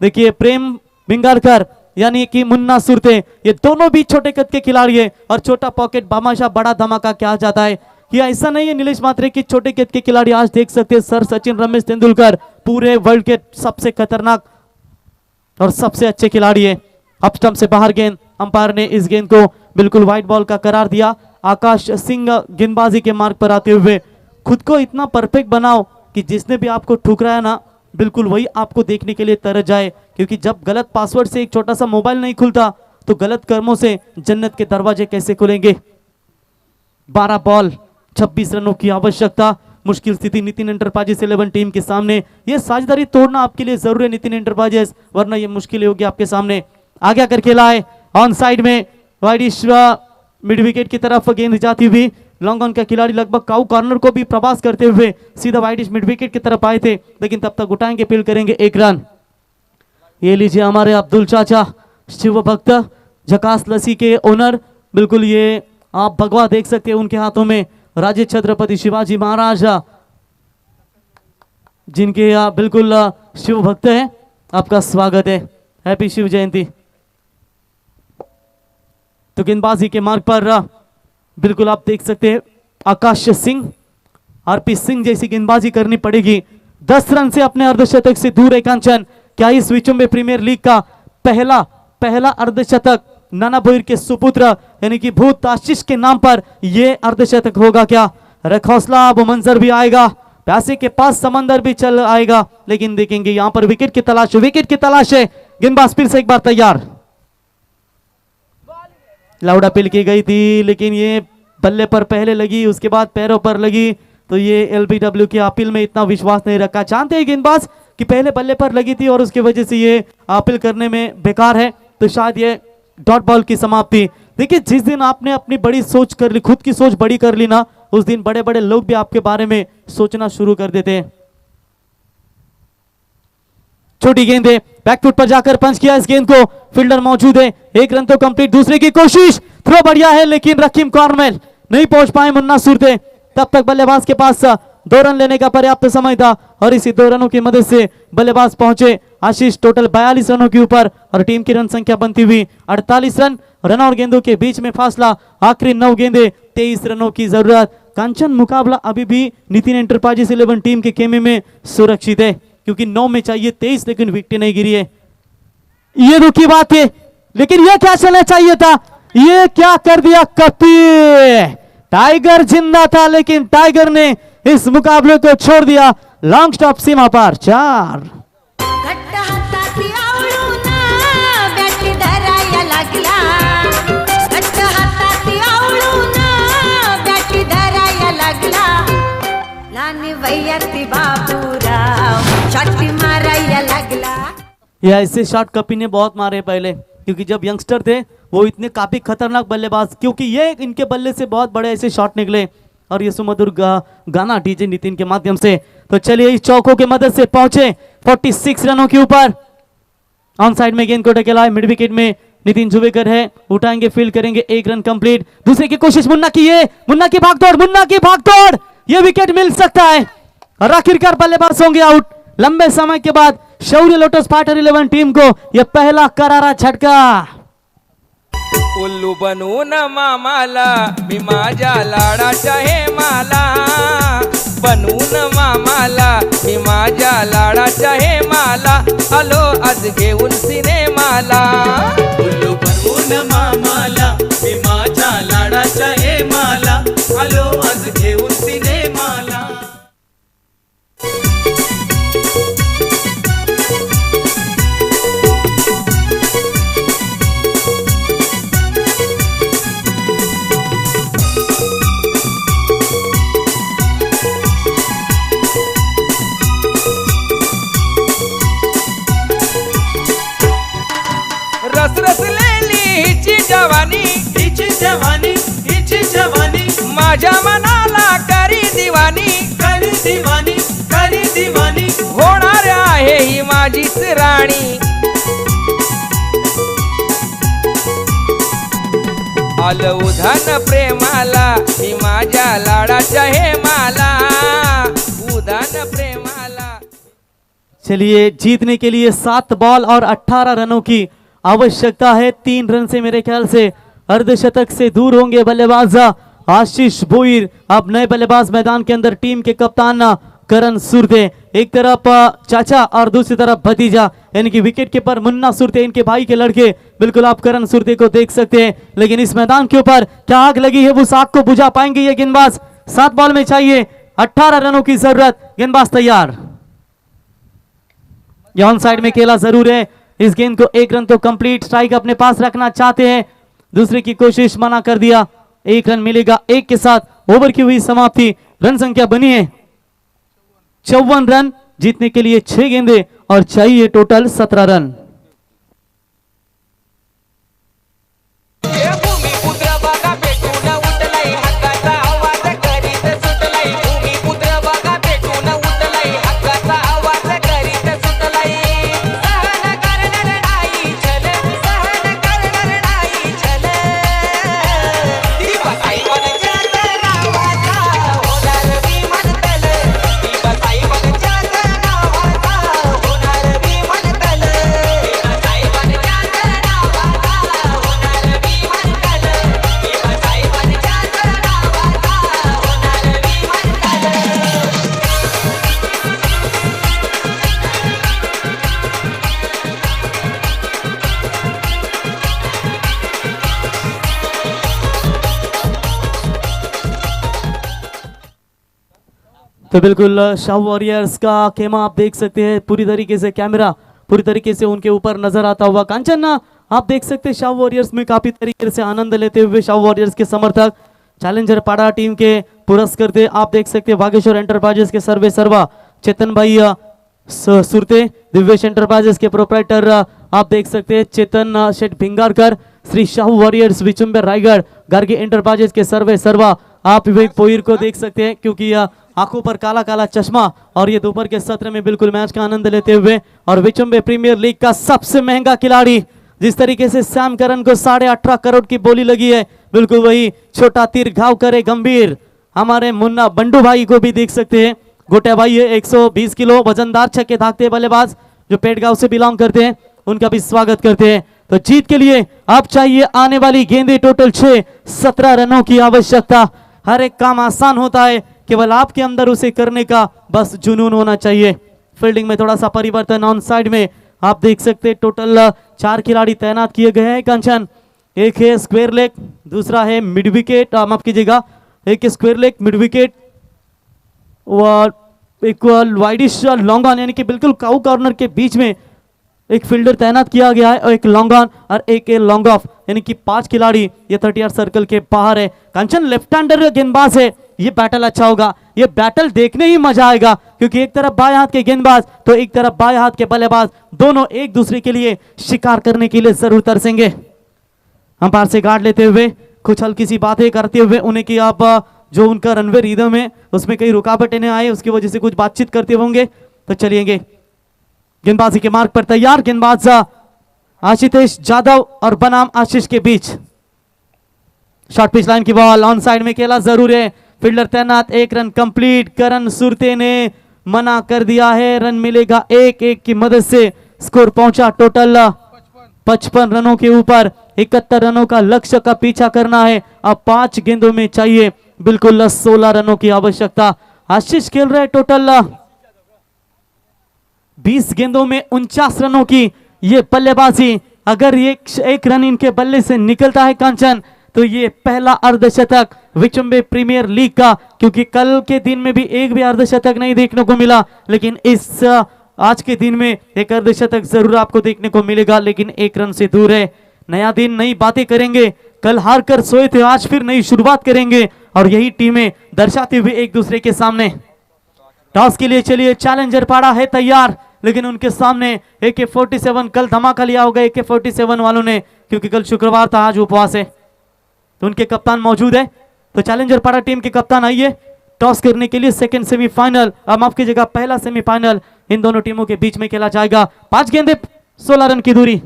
देखिए प्रेम भिंगारकर यानी कि मुन्ना सुरते, ये दोनों भी छोटे कद के खिलाड़ी है और छोटा पॉकेट बामाशाह बड़ा धमाका क्या जाता है। ये ऐसा नहीं है नीलेश मात्रे की छोटे कद के खिलाड़ी, आज देख सकते हैं सर सचिन रमेश तेंदुलकर पूरे वर्ल्ड के सबसे खतरनाक और सबसे अच्छे खिलाड़ी है। अप स्टंप से बाहर गेंद, अंपायर ने इस गेंद को बिल्कुल व्हाइट बॉल का करार दिया। आकाश सिंह गेंदबाजी के मार्ग पर आते हुए खुद को इतना परफेक्ट बनाओ कि जिसने भी आपको ठुकराया ना बिल्कुल वही आपको देखने के लिए तरस जाए, क्योंकि जब गलत पासवर्ड से एक छोटा सा मोबाइल नहीं खुलता तो गलत कर्मों से जन्नत के दरवाजे कैसे खुलेंगे। 12 बॉल 26 रनों की आवश्यकता, मुश्किल स्थिति नितिन एंटरप्राइजेस 11 टीम के सामने। ये साझेदारी तोड़ना आपके लिए जरूरी है नितिन एंटरप्राइजेस, वरना ये मुश्किल होगी आपके सामने। आगे आकर खेला है ऑन साइड में वाइडिश मिड विकेट की तरफ गेंद जाती हुई, लॉन्ग ऑन का खिलाड़ी लगभग काउ कॉर्नर को भी प्रवास करते हुए सीधा वाइडिश मिड विकेट की तरफ आए थे, लेकिन तब तक उठाएंगे फील्ड करेंगे 1 रन। ये लीजिए हमारे अब्दुल चाचा शिव भक्त झकास लस्सी के ओनर, बिल्कुल ये आप भगवा देख सकते हैं उनके हाथों में, राजे छत्रपति शिवाजी महाराज जिनके बिल्कुल शिव भक्त है। आपका स्वागत है, हैप्पी शिव जयंती। तो गेंदबाजी के मार्ग पर बिल्कुल आप देख सकते हैं आकाश सिंह, आरपी सिंह जैसी गेंदबाजी करनी पड़ेगी। 10 रन से अपने अर्धशतक से दूर है कांचन। क्या इस विचुम्बे प्रीमियर लीग का पहला अर्धशतक नाना भोईर के सुपुत्र यानी कि भूत आशीष के नाम पर यह अर्धशतक होगा क्या? रखौसला अब मंजर भी आएगा, प्यासे के पास समंदर भी चल आएगा, लेकिन देखेंगे यहां पर विकेट की तलाश है। गेंदबाज फिर से एक बार तैयार, लाउड अपील की गई थी लेकिन ये बल्ले पर पहले लगी उसके बाद पैरों पर लगी, तो ये एलबीडब्ल्यू की अपील में इतना विश्वास नहीं रखा। जानते हैं गेंदबाज कि पहले बल्ले पर लगी थी और उसकी वजह से ये अपील करने में बेकार है, तो शायद ये डॉट बॉल की समाप्ति। देखिए जिस दिन आपने अपनी बड़ी सोच कर ली, खुद की सोच बड़ी कर ली ना, उस दिन बड़े बड़े लोग भी आपके बारे में सोचना शुरू कर देते हैं। छोटी गेंद है, बैकफुट पर जाकर पंच किया इस गेंद को, फील्डर मौजूद है, 1 रन तो कंप्लीट। दूसरे की कोशिश, थ्रो बढ़िया है लेकिन रकीम कॉर्नर नहीं पहुंच पाए मुन्ना सुरते। तब तक बल्लेबाज के पास 2 रन लेने का पर्याप्त समय था और इसी 2 रनों की मदद से बल्लेबाज पहुंचे आशीष टोटल 42 रनों के ऊपर और टीम की रन संख्या बनती हुई 48 रन। रन और गेंदों के बीच में फासला, आखिरी 9 गेंदे 23 रनों की जरूरत। कांचन मुकाबला अभी भी नितिन एंटरप्राइजेस 11 टीम के खेमे में सुरक्षित है, क्योंकि 9 में चाहिए 23 लेकिन विकेट नहीं गिरी है। ये दुखी बात है, लेकिन ये क्या चलना चाहिए था, ये क्या कर दिया कपिल। टाइगर जिंदा था लेकिन टाइगर ने इस मुकाबले को छोड़ दिया। लॉन्ग स्टॉप सीमा पर 4। घट्ट हाताची आवळून बॅट धराया लागला, घट्ट हाताची आवळून बॅट धराया लागला, लहान वयाती बाबूराव शॉट माराया लागला। ये ऐसे शॉट कपिल ने बहुत मारे पहले, क्योंकि जब यंगस्टर थे वो इतने काफी खतरनाक बल्लेबाज, क्योंकि ये इनके बल्ले से बहुत बड़े ऐसे शॉट निकले। और ये सुमधुर गाना डीजे नितिन के माध्यम से। तो चलिए इस चौकों की मदद से पहुंचे 46 रनों के ऊपर। ऑन साइड में गेंद को टकेला है, मिड विकेट में नितिन जुवेकर है, उठाएंगे फील्ड करेंगे, 1 रन कंप्लीट। दूसरे की कोशिश मुन्ना की, है मुन्ना की भागदौड़, ये विकेट मिल सकता है और आखिरकार बल्लेबाज होंगे आउट। लंबे समय के बाद शौर्य लोटस फाइटर 11 टीम को यह पहला करारा झटका। उल्लू बनून मामाला मी माझ्या लाडाच्या हेमाला, बनून मामाला मी माझ्या लाडाच्या हेमाला, आलो आज घेऊन सिनेमाला। उल्लू बनवून मामाला मी माझ्या लाडाच्या हेमाला, आलो आज घेऊन सिनेमाला। रसरसलेली हिची जवानी, हिची जवानी, हिची जवानी, माझ्या मनाला करी दिवानी, करी दिवानी, करी दिवानी, होणार आहे ही माझीच राणी। आलं उधान प्रेमाला मी माझ्या लाडाच्या हेमाला, उधान प्रेमाला। चलिए, जीतने के लिए 7 बॉल और 18 रनों की आवश्यकता है। 3 रन से मेरे ख्याल से अर्धशतक से दूर होंगे बल्लेबाज आशीष भोईर। अब नए बल्लेबाज मैदान के अंदर, टीम के कप्तान करण सुरते। एक तरफ चाचा और दूसरी तरफ भतीजा, यानी कि विकेट कीपर मुन्ना सुरते, इनके भाई के लड़के। बिल्कुल आप करण सुरते को देख सकते हैं, लेकिन इस मैदान के ऊपर क्या आग लगी है, उस आग को बुझा पाएंगे ये गेंदबाज। 7 बॉल में चाहिए 18 रनों की जरूरत। गेंदबाज तैयार, ऑन साइड में खेला जरूर है। इस गेंद को 1 रन तो कंप्लीट, स्ट्राइक अपने पास रखना चाहते हैं, दूसरे की कोशिश मना कर दिया। 1 रन मिलेगा। 1 के साथ ओवर की हुई समाप्ति। रन संख्या बनी है 54 रन। जीतने के लिए 6 गेंदे और चाहिए टोटल 17 रन। भूमिपुत्र बघा पेटून उठलाई हक्काचा आवाज करीत सुटलाई भूमिपुत्र बघा पेटून उठलाई हक्काचा आवाज करीत सुटलाई सहन करणार नाही छल सहन करणार नाही छल दिवसाई बनच्या नावाचा होणार विमानतल दिवसाई बनच्या नावाचा होणार विमानतल दिवसाई बनच्या नावाचा होणार विमानतल दिवसाई बनच्या नावाचा होणार विमानतल तो बिल्कुल शाह वॉरियर्स का खेमा आप देख सकते हैं, पूरी तरीके से कैमरा पूरी तरीके से उनके ऊपर नजर आता हुआ। कांचन आप देख सकते हैं शाह वॉरियर्स में काफी तरीके से आनंद लेते हुए शाह वॉरियर्स के समर्थक चैलेंजर पाड़ा टीम के पुरस्कृत आप देख सकते हैं बागेश्वर एंटरप्राइजेस के सर्वे सर्वा चेतन भाई सुरते, दिव्येश एंटरप्राइजेस के प्रोप्राइटर आप देख सकते हैं चेतन शेठ भिंगारकर, श्री शाह वॉरियर्स विचुंबर रायगढ़, गार्गी एंटरप्राइजेस के सर्वे सर्वा आप विवेक पोईर को देख सकते हैं, क्योंकि आंखों पर काला काला चश्मा और ये दोपहर के सत्र में बिल्कुल मैच का आनंद लेते हुए। और विचुंबे प्रीमियर लीग का सबसे महंगा खिलाड़ी, जिस तरीके से सैम करन को 18.5 करोड़ की बोली लगी है, बिल्कुल वही छोटा तीर घाव करे गंभीर हमारे मुन्ना बंडू भाई को भी देख सकते हैं। गोटा भाई है 120 किलो वजनदार छक्के दागते बल्लेबाज जो पेटगांव से बिलोंग करते हैं, उनका भी स्वागत करते हैं। तो जीत के लिए अब चाहिए आने वाली गेंदे टोटल 6, 17 रनों की आवश्यकता। हर एक काम आसान होता है, केवल आपके अंदर उसे करने का बस जुनून होना चाहिए। फील्डिंग में थोड़ा सा परिवर्तन, ऑन साइड में आप देख सकते हैं टोटल 4 खिलाड़ी तैनात किए गए हैं। कंचन, एक है स्क्वायर लेग, दूसरा है मिड विकेट, माफ कीजिएगा, एक स्क्वायर लेग मिड विकेट और एक वाइडिश लॉन्ग ऑन, यानी कि बिल्कुल काउ कॉर्नर के बीच में एक फील्डर तैनात किया गया है और एक लॉन्ग ऑन और एक लॉन्ग ऑफ, यानी कि 5 खिलाड़ी ये 30 सर्कल के बाहर है। कंचन लेफ्ट हैंडर गेंदबाज है, ये बैटल अच्छा होगा, ये बैटल देखने ही मजा आएगा, क्योंकि एक तरफ बाएं हाथ के गेंदबाज तो एक तरफ बाएं हाथ के बल्लेबाज, दोनों एक दूसरे के लिए शिकार करने के लिए जरूर तरसेंगे। अंपायर से गार्ड लेते हुए कुछ हल्की सी बातें करते हुए उन्हें कि आप जो उनका रनवे रिदम है उसमें कई रुकावटें न आए, उसकी वजह से कुछ बातचीत करते होंगे। तो चलिएंगे, गेंदबाजी के मार्ग पर तैयार, गेंदबाज आशीतेश जादव और बनाम आशीष के बीच। शॉर्ट पिच लाइन की बॉल, ऑन साइड में खेला जरूर है, फील्डर तैनात, 1 रन कंप्लीट। करण सुरते ने मना कर दिया है, रन मिलेगा 1-1 की मदद से। स्कोर पहुंचा टोटल 55 रनों के ऊपर। 71 रनों का लक्ष्य का पीछा करना है, अब 5 गेंदों में चाहिए बिल्कुल 16 रनों की आवश्यकता। आशीष खेल रहे टोटल 20 गेंदों में 49 रनों की ये बल्लेबाजी। अगर एक रन इनके बल्ले से निकलता है कांचन, तो ये पहला अर्धशतक विचुंबे प्रीमियर लीग का, क्योंकि कल के दिन में भी एक भी अर्धशतक नहीं देखने को मिला, लेकिन इस आज के दिन में एक अर्धशतक जरूर आपको देखने को मिलेगा, लेकिन 1 रन से दूर है। नया दिन, नई बातें करेंगे, कल हार कर सोए थे, आज फिर नई शुरुआत करेंगे और यही टीमें दर्शाते हुए एक दूसरे के सामने। टॉस के लिए चलिए, चैलेंजर पाड़ा है तैयार, लेकिन उनके सामने AK-47, कल धमाका लिया होगा AK-47 वालों ने, क्योंकि कल शुक्रवार था, आज उपवास है, तो उनके कप्तान मौजूद है। तो चैलेंजर पाड़ा टीम के कप्तान आइए टॉस करने के लिए। सेकंड सेमीफाइनल, माफ कीजिएगा, पहला सेमीफाइनल इन दोनों टीमों के बीच में खेला जाएगा। 5 गेंदे 16 रन की दूरी,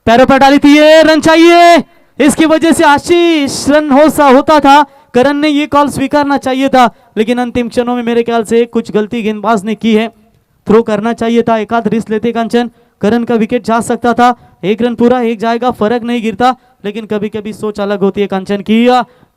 पैरों पर डाली थी, ये रन चाहिए, इसकी वजह से आशीष रन होता था, करण ने ये कॉल स्वीकारना चाहिए था, लेकिन अंतिम क्षणों में मेरे ख्याल से कुछ गलती गेंदबाज ने की है। थ्रो करना चाहिए था, एक आध रिस्क लेते कांचन, करण का विकेट जा सकता था। 1 रन पूरा एक जाएगा, फर्क नहीं गिरता, लेकिन कभी कभी सोच अलग होती है कांचन की।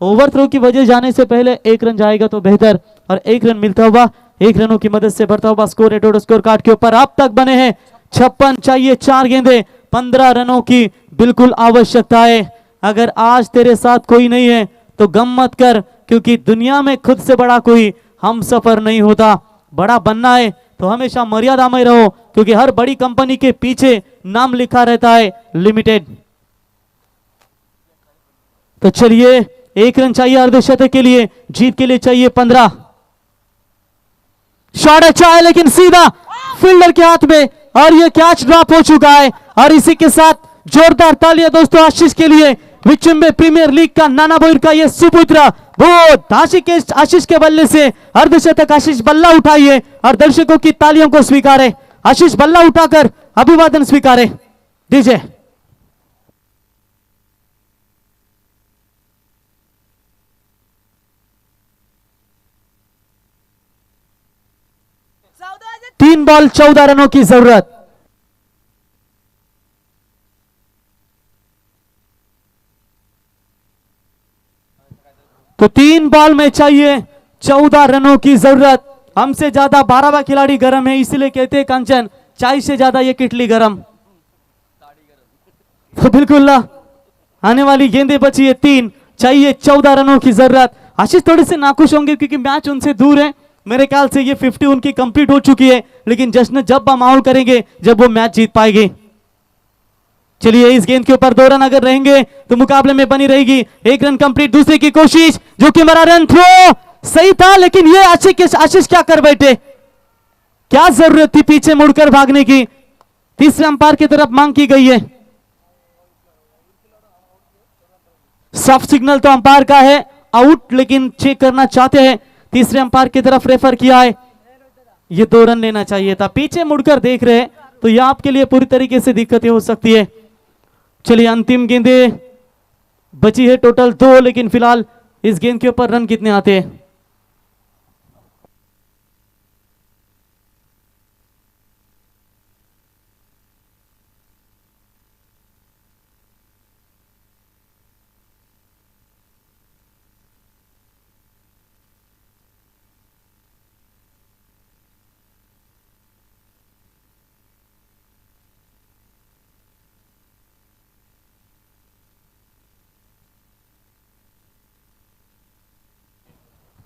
ओवर थ्रो की वजह जाने से पहले 1 रन जाएगा तो बेहतर, और 1 रन मिलता हुआ 1 रनों की मदद से बढ़ता हुआ स्कोर टोटल स्कोर कार्ड के ऊपर अब तक बने हैं 56 चाहिए 4 गेंदे, 15 रनों की बिल्कुल आवश्यकता है। अगर आज तेरे साथ कोई नहीं है तो गम मत कर, क्योंकि दुनिया में खुद से बड़ा कोई हम सफर नहीं होता। बड़ा बनना है तो हमेशा मर्यादा में रहो, क्योंकि हर बड़ी कंपनी के पीछे नाम लिखा रहता है लिमिटेड। तो चलिए 1 रन चाहिए अर्धशतक के लिए, जीत के लिए चाहिए 15। शॉट अच्छा है लेकिन सीधा फील्डर के हाथ में, और ये कैच ड्रॉप हो चुका है। और इसी के साथ जोरदार तालियां दोस्तों आशीष के लिए, विचुम्बे प्रीमियर लीग का नाना बोईर का ये सुपुत्र बहुत आशीष के बल्ले से अर्धशतक। आशीष बल्ला उठाइए और दर्शकों की तालियों को स्वीकारे। आशीष बल्ला उठाकर अभिवादन स्वीकारे दीजिए। तीन बॉल 14 रनों की जरूरत। तो 3 बॉल में चाहिए 14 रनों की जरूरत। हमसे ज्यादा 12वां खिलाड़ी गर्म है, इसलिए कहते हैं कांचन चाय से ज्यादा ये किटली गर्म। तो बिल्कुल आने वाली गेंदें बची है 3, चाहिए 14 रनों की जरूरत। आशीष थोड़े से नाखुश होंगे क्योंकि मैच उनसे दूर है। मेरे ख्याल से ये 50 उनकी कंप्लीट हो चुकी है, लेकिन जश्न जब माहौल करेंगे जब वो मैच जीत पाएंगे। चलिए इस गेंद के ऊपर 2 रन अगर रहेंगे तो मुकाबले में बनी रहेगी। 1 रन कंप्लीट, दूसरे की कोशिश जो कि मेरा रन थ्रो सही था, लेकिन ये आशीष क्या कर बैठे, क्या जरूरत थी पीछे मुड़कर भागने की। तीसरे अंपायर की तरफ मांग की गई है। सॉफ्ट सिग्नल तो अंपायर का है आउट, लेकिन चेक करना चाहते हैं, तीसरे अंपायर की तरफ रेफर किया है। ये 2 रन लेना चाहिए था, पीछे मुड़कर देख रहे हैं तो यह आपके लिए पूरी तरीके से दिक्कतें हो सकती है। चलिए अंतिम गेंदें बची है टोटल 2, लेकिन फिलहाल इस गेंद के ऊपर रन कितने आते हैं।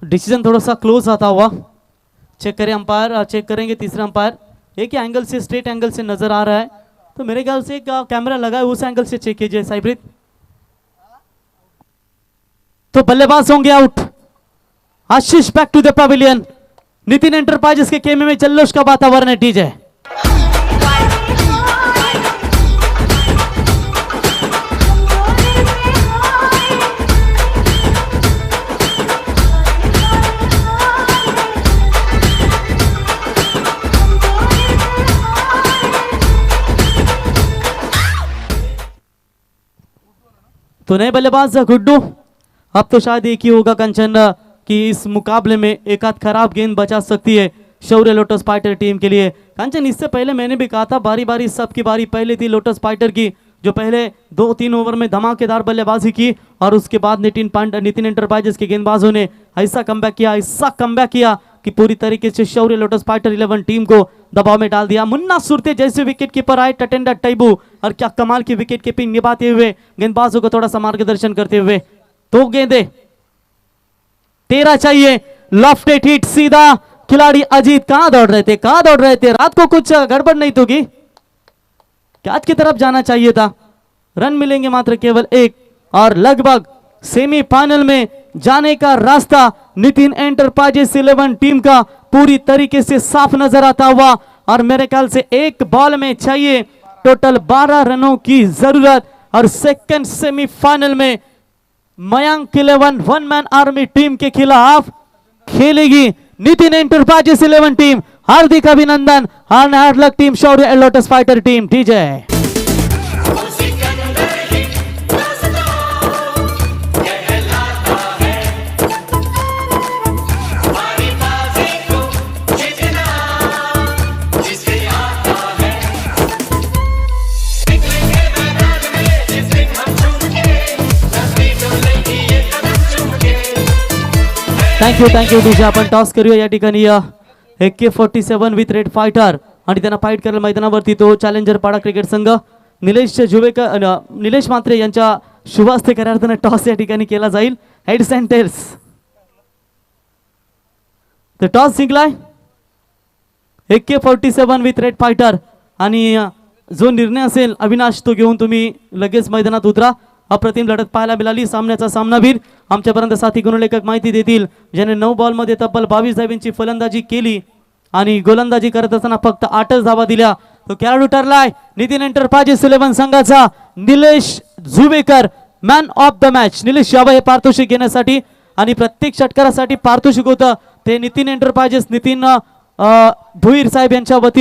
डिसीजन थोड़ा सा क्लोज आता हुआ। चेक करें अंपायर, चेक करेंगे तीसरा अंपायर। एक ही एंगल से, स्ट्रेट एंगल से नजर आ रहा है, तो मेरे ख्याल से एक कैमरा लगा है, उस एंगल से चेक कीजिए साइब्रित। तो बल्लेबाज होंगे out. Ashish back to the pavilion. Nitin enterprises के खेमे में जल्लोष का वातावरण है डीजे। तो नए बल्लेबाज गुड्डू, अब तो शायद एक ही होगा कंचन कि इस मुकाबले में एक आध खराब गेंद बचा सकती है शौर्य लोटस फाइटर टीम के लिए। कंचन इससे पहले मैंने भी कहा था बारी बारी सबकी बारी पहले थी लोटस फाइटर की, जो पहले 2-3 ओवर में धमाकेदार बल्लेबाजी की, और उसके बाद नितिन एंटरप्राइजेस के गेंदबाजों ने ऐसा कमबैक किया कि पूरी तरीके से शौर्य लोटस फाइटर 11 टीम को दबाव में डाल दिया। मुन्ना सुरते जैसे विकेट कीपर आए, टटेंडा टैबू, और क्या कमाल की विकेट कीपिंग निभाते हुए गेंदबाजों को थोड़ा सा मार्गदर्शन करते हुए। 2 गेंदे 13 चाहिए, लॉफ्टेड हिट सीधा। खिलाड़ी अजीत कहां दौड़ रहे थे, रात को कुछ गड़बड़ नहीं तो की, कैच की तरफ जाना चाहिए था। रन मिलेंगे मात्र केवल 1, और लगभग सेमीफाइनल में जाने का रास्ता नितिन एंटरप्राइजेस 11 टीम का पूरी तरीके से साफ नजर आता हुआ। और मेरे ख्याल से 1 बॉल में चाहिए टोटल 12 रनों की जरूरत, और सेकंड सेमीफाइनल में Mayank 11 one man army team के खिलाफ खेलेगी नितिन एंटरप्राइजेस 11 टीम। हार्दिक अभिनंदन, hard luck team Shaurya lotus fighter team. DJ thank you Disha. आपण टॉस करूया या ठिकाणी AK-47 विथ रेड फायटर आणि त्यांना फाईट करायला मैदानावरती तो चॅलेंजर पाडा क्रिकेट संघ निलेश जुवेकर निलेश म्हात्रे यांच्या शुभ हस्ते खऱ्या अर्थानं टॉस या ठिकाणी केला जाईल. Heads and tails. तर टॉस जिंकलाय AK-47 विथ रेड फायटर आणि जो निर्णय असेल अविनाश तो घेऊन तुम्ही लगेच मैदानात उतरा. अप्रतिम लढत पाहायला मिळाली. सामन्याचा सामनावीर आमच्यापर्यंत साथी गुणलेखक माहिती देतील ज्याने 9 बॉलमध्ये तब्बल 22 धावांची फलंदाजी केली आणि गोलंदाजी करत असताना फक्त 8च धावा दिल्या. तो खेळाडू ठरलाय नितीन एंटरप्राइजेस 11 संघाचा Nilesh Juvekar, man of the match. Nilesh यावं हे पारितोषिक घेण्यासाठी आणि प्रत्येक षटकारासाठी पारितोषिक होतं ते नितीन एंटरप्राइजेस नितीन भुईर साहेब यांच्या वतीनं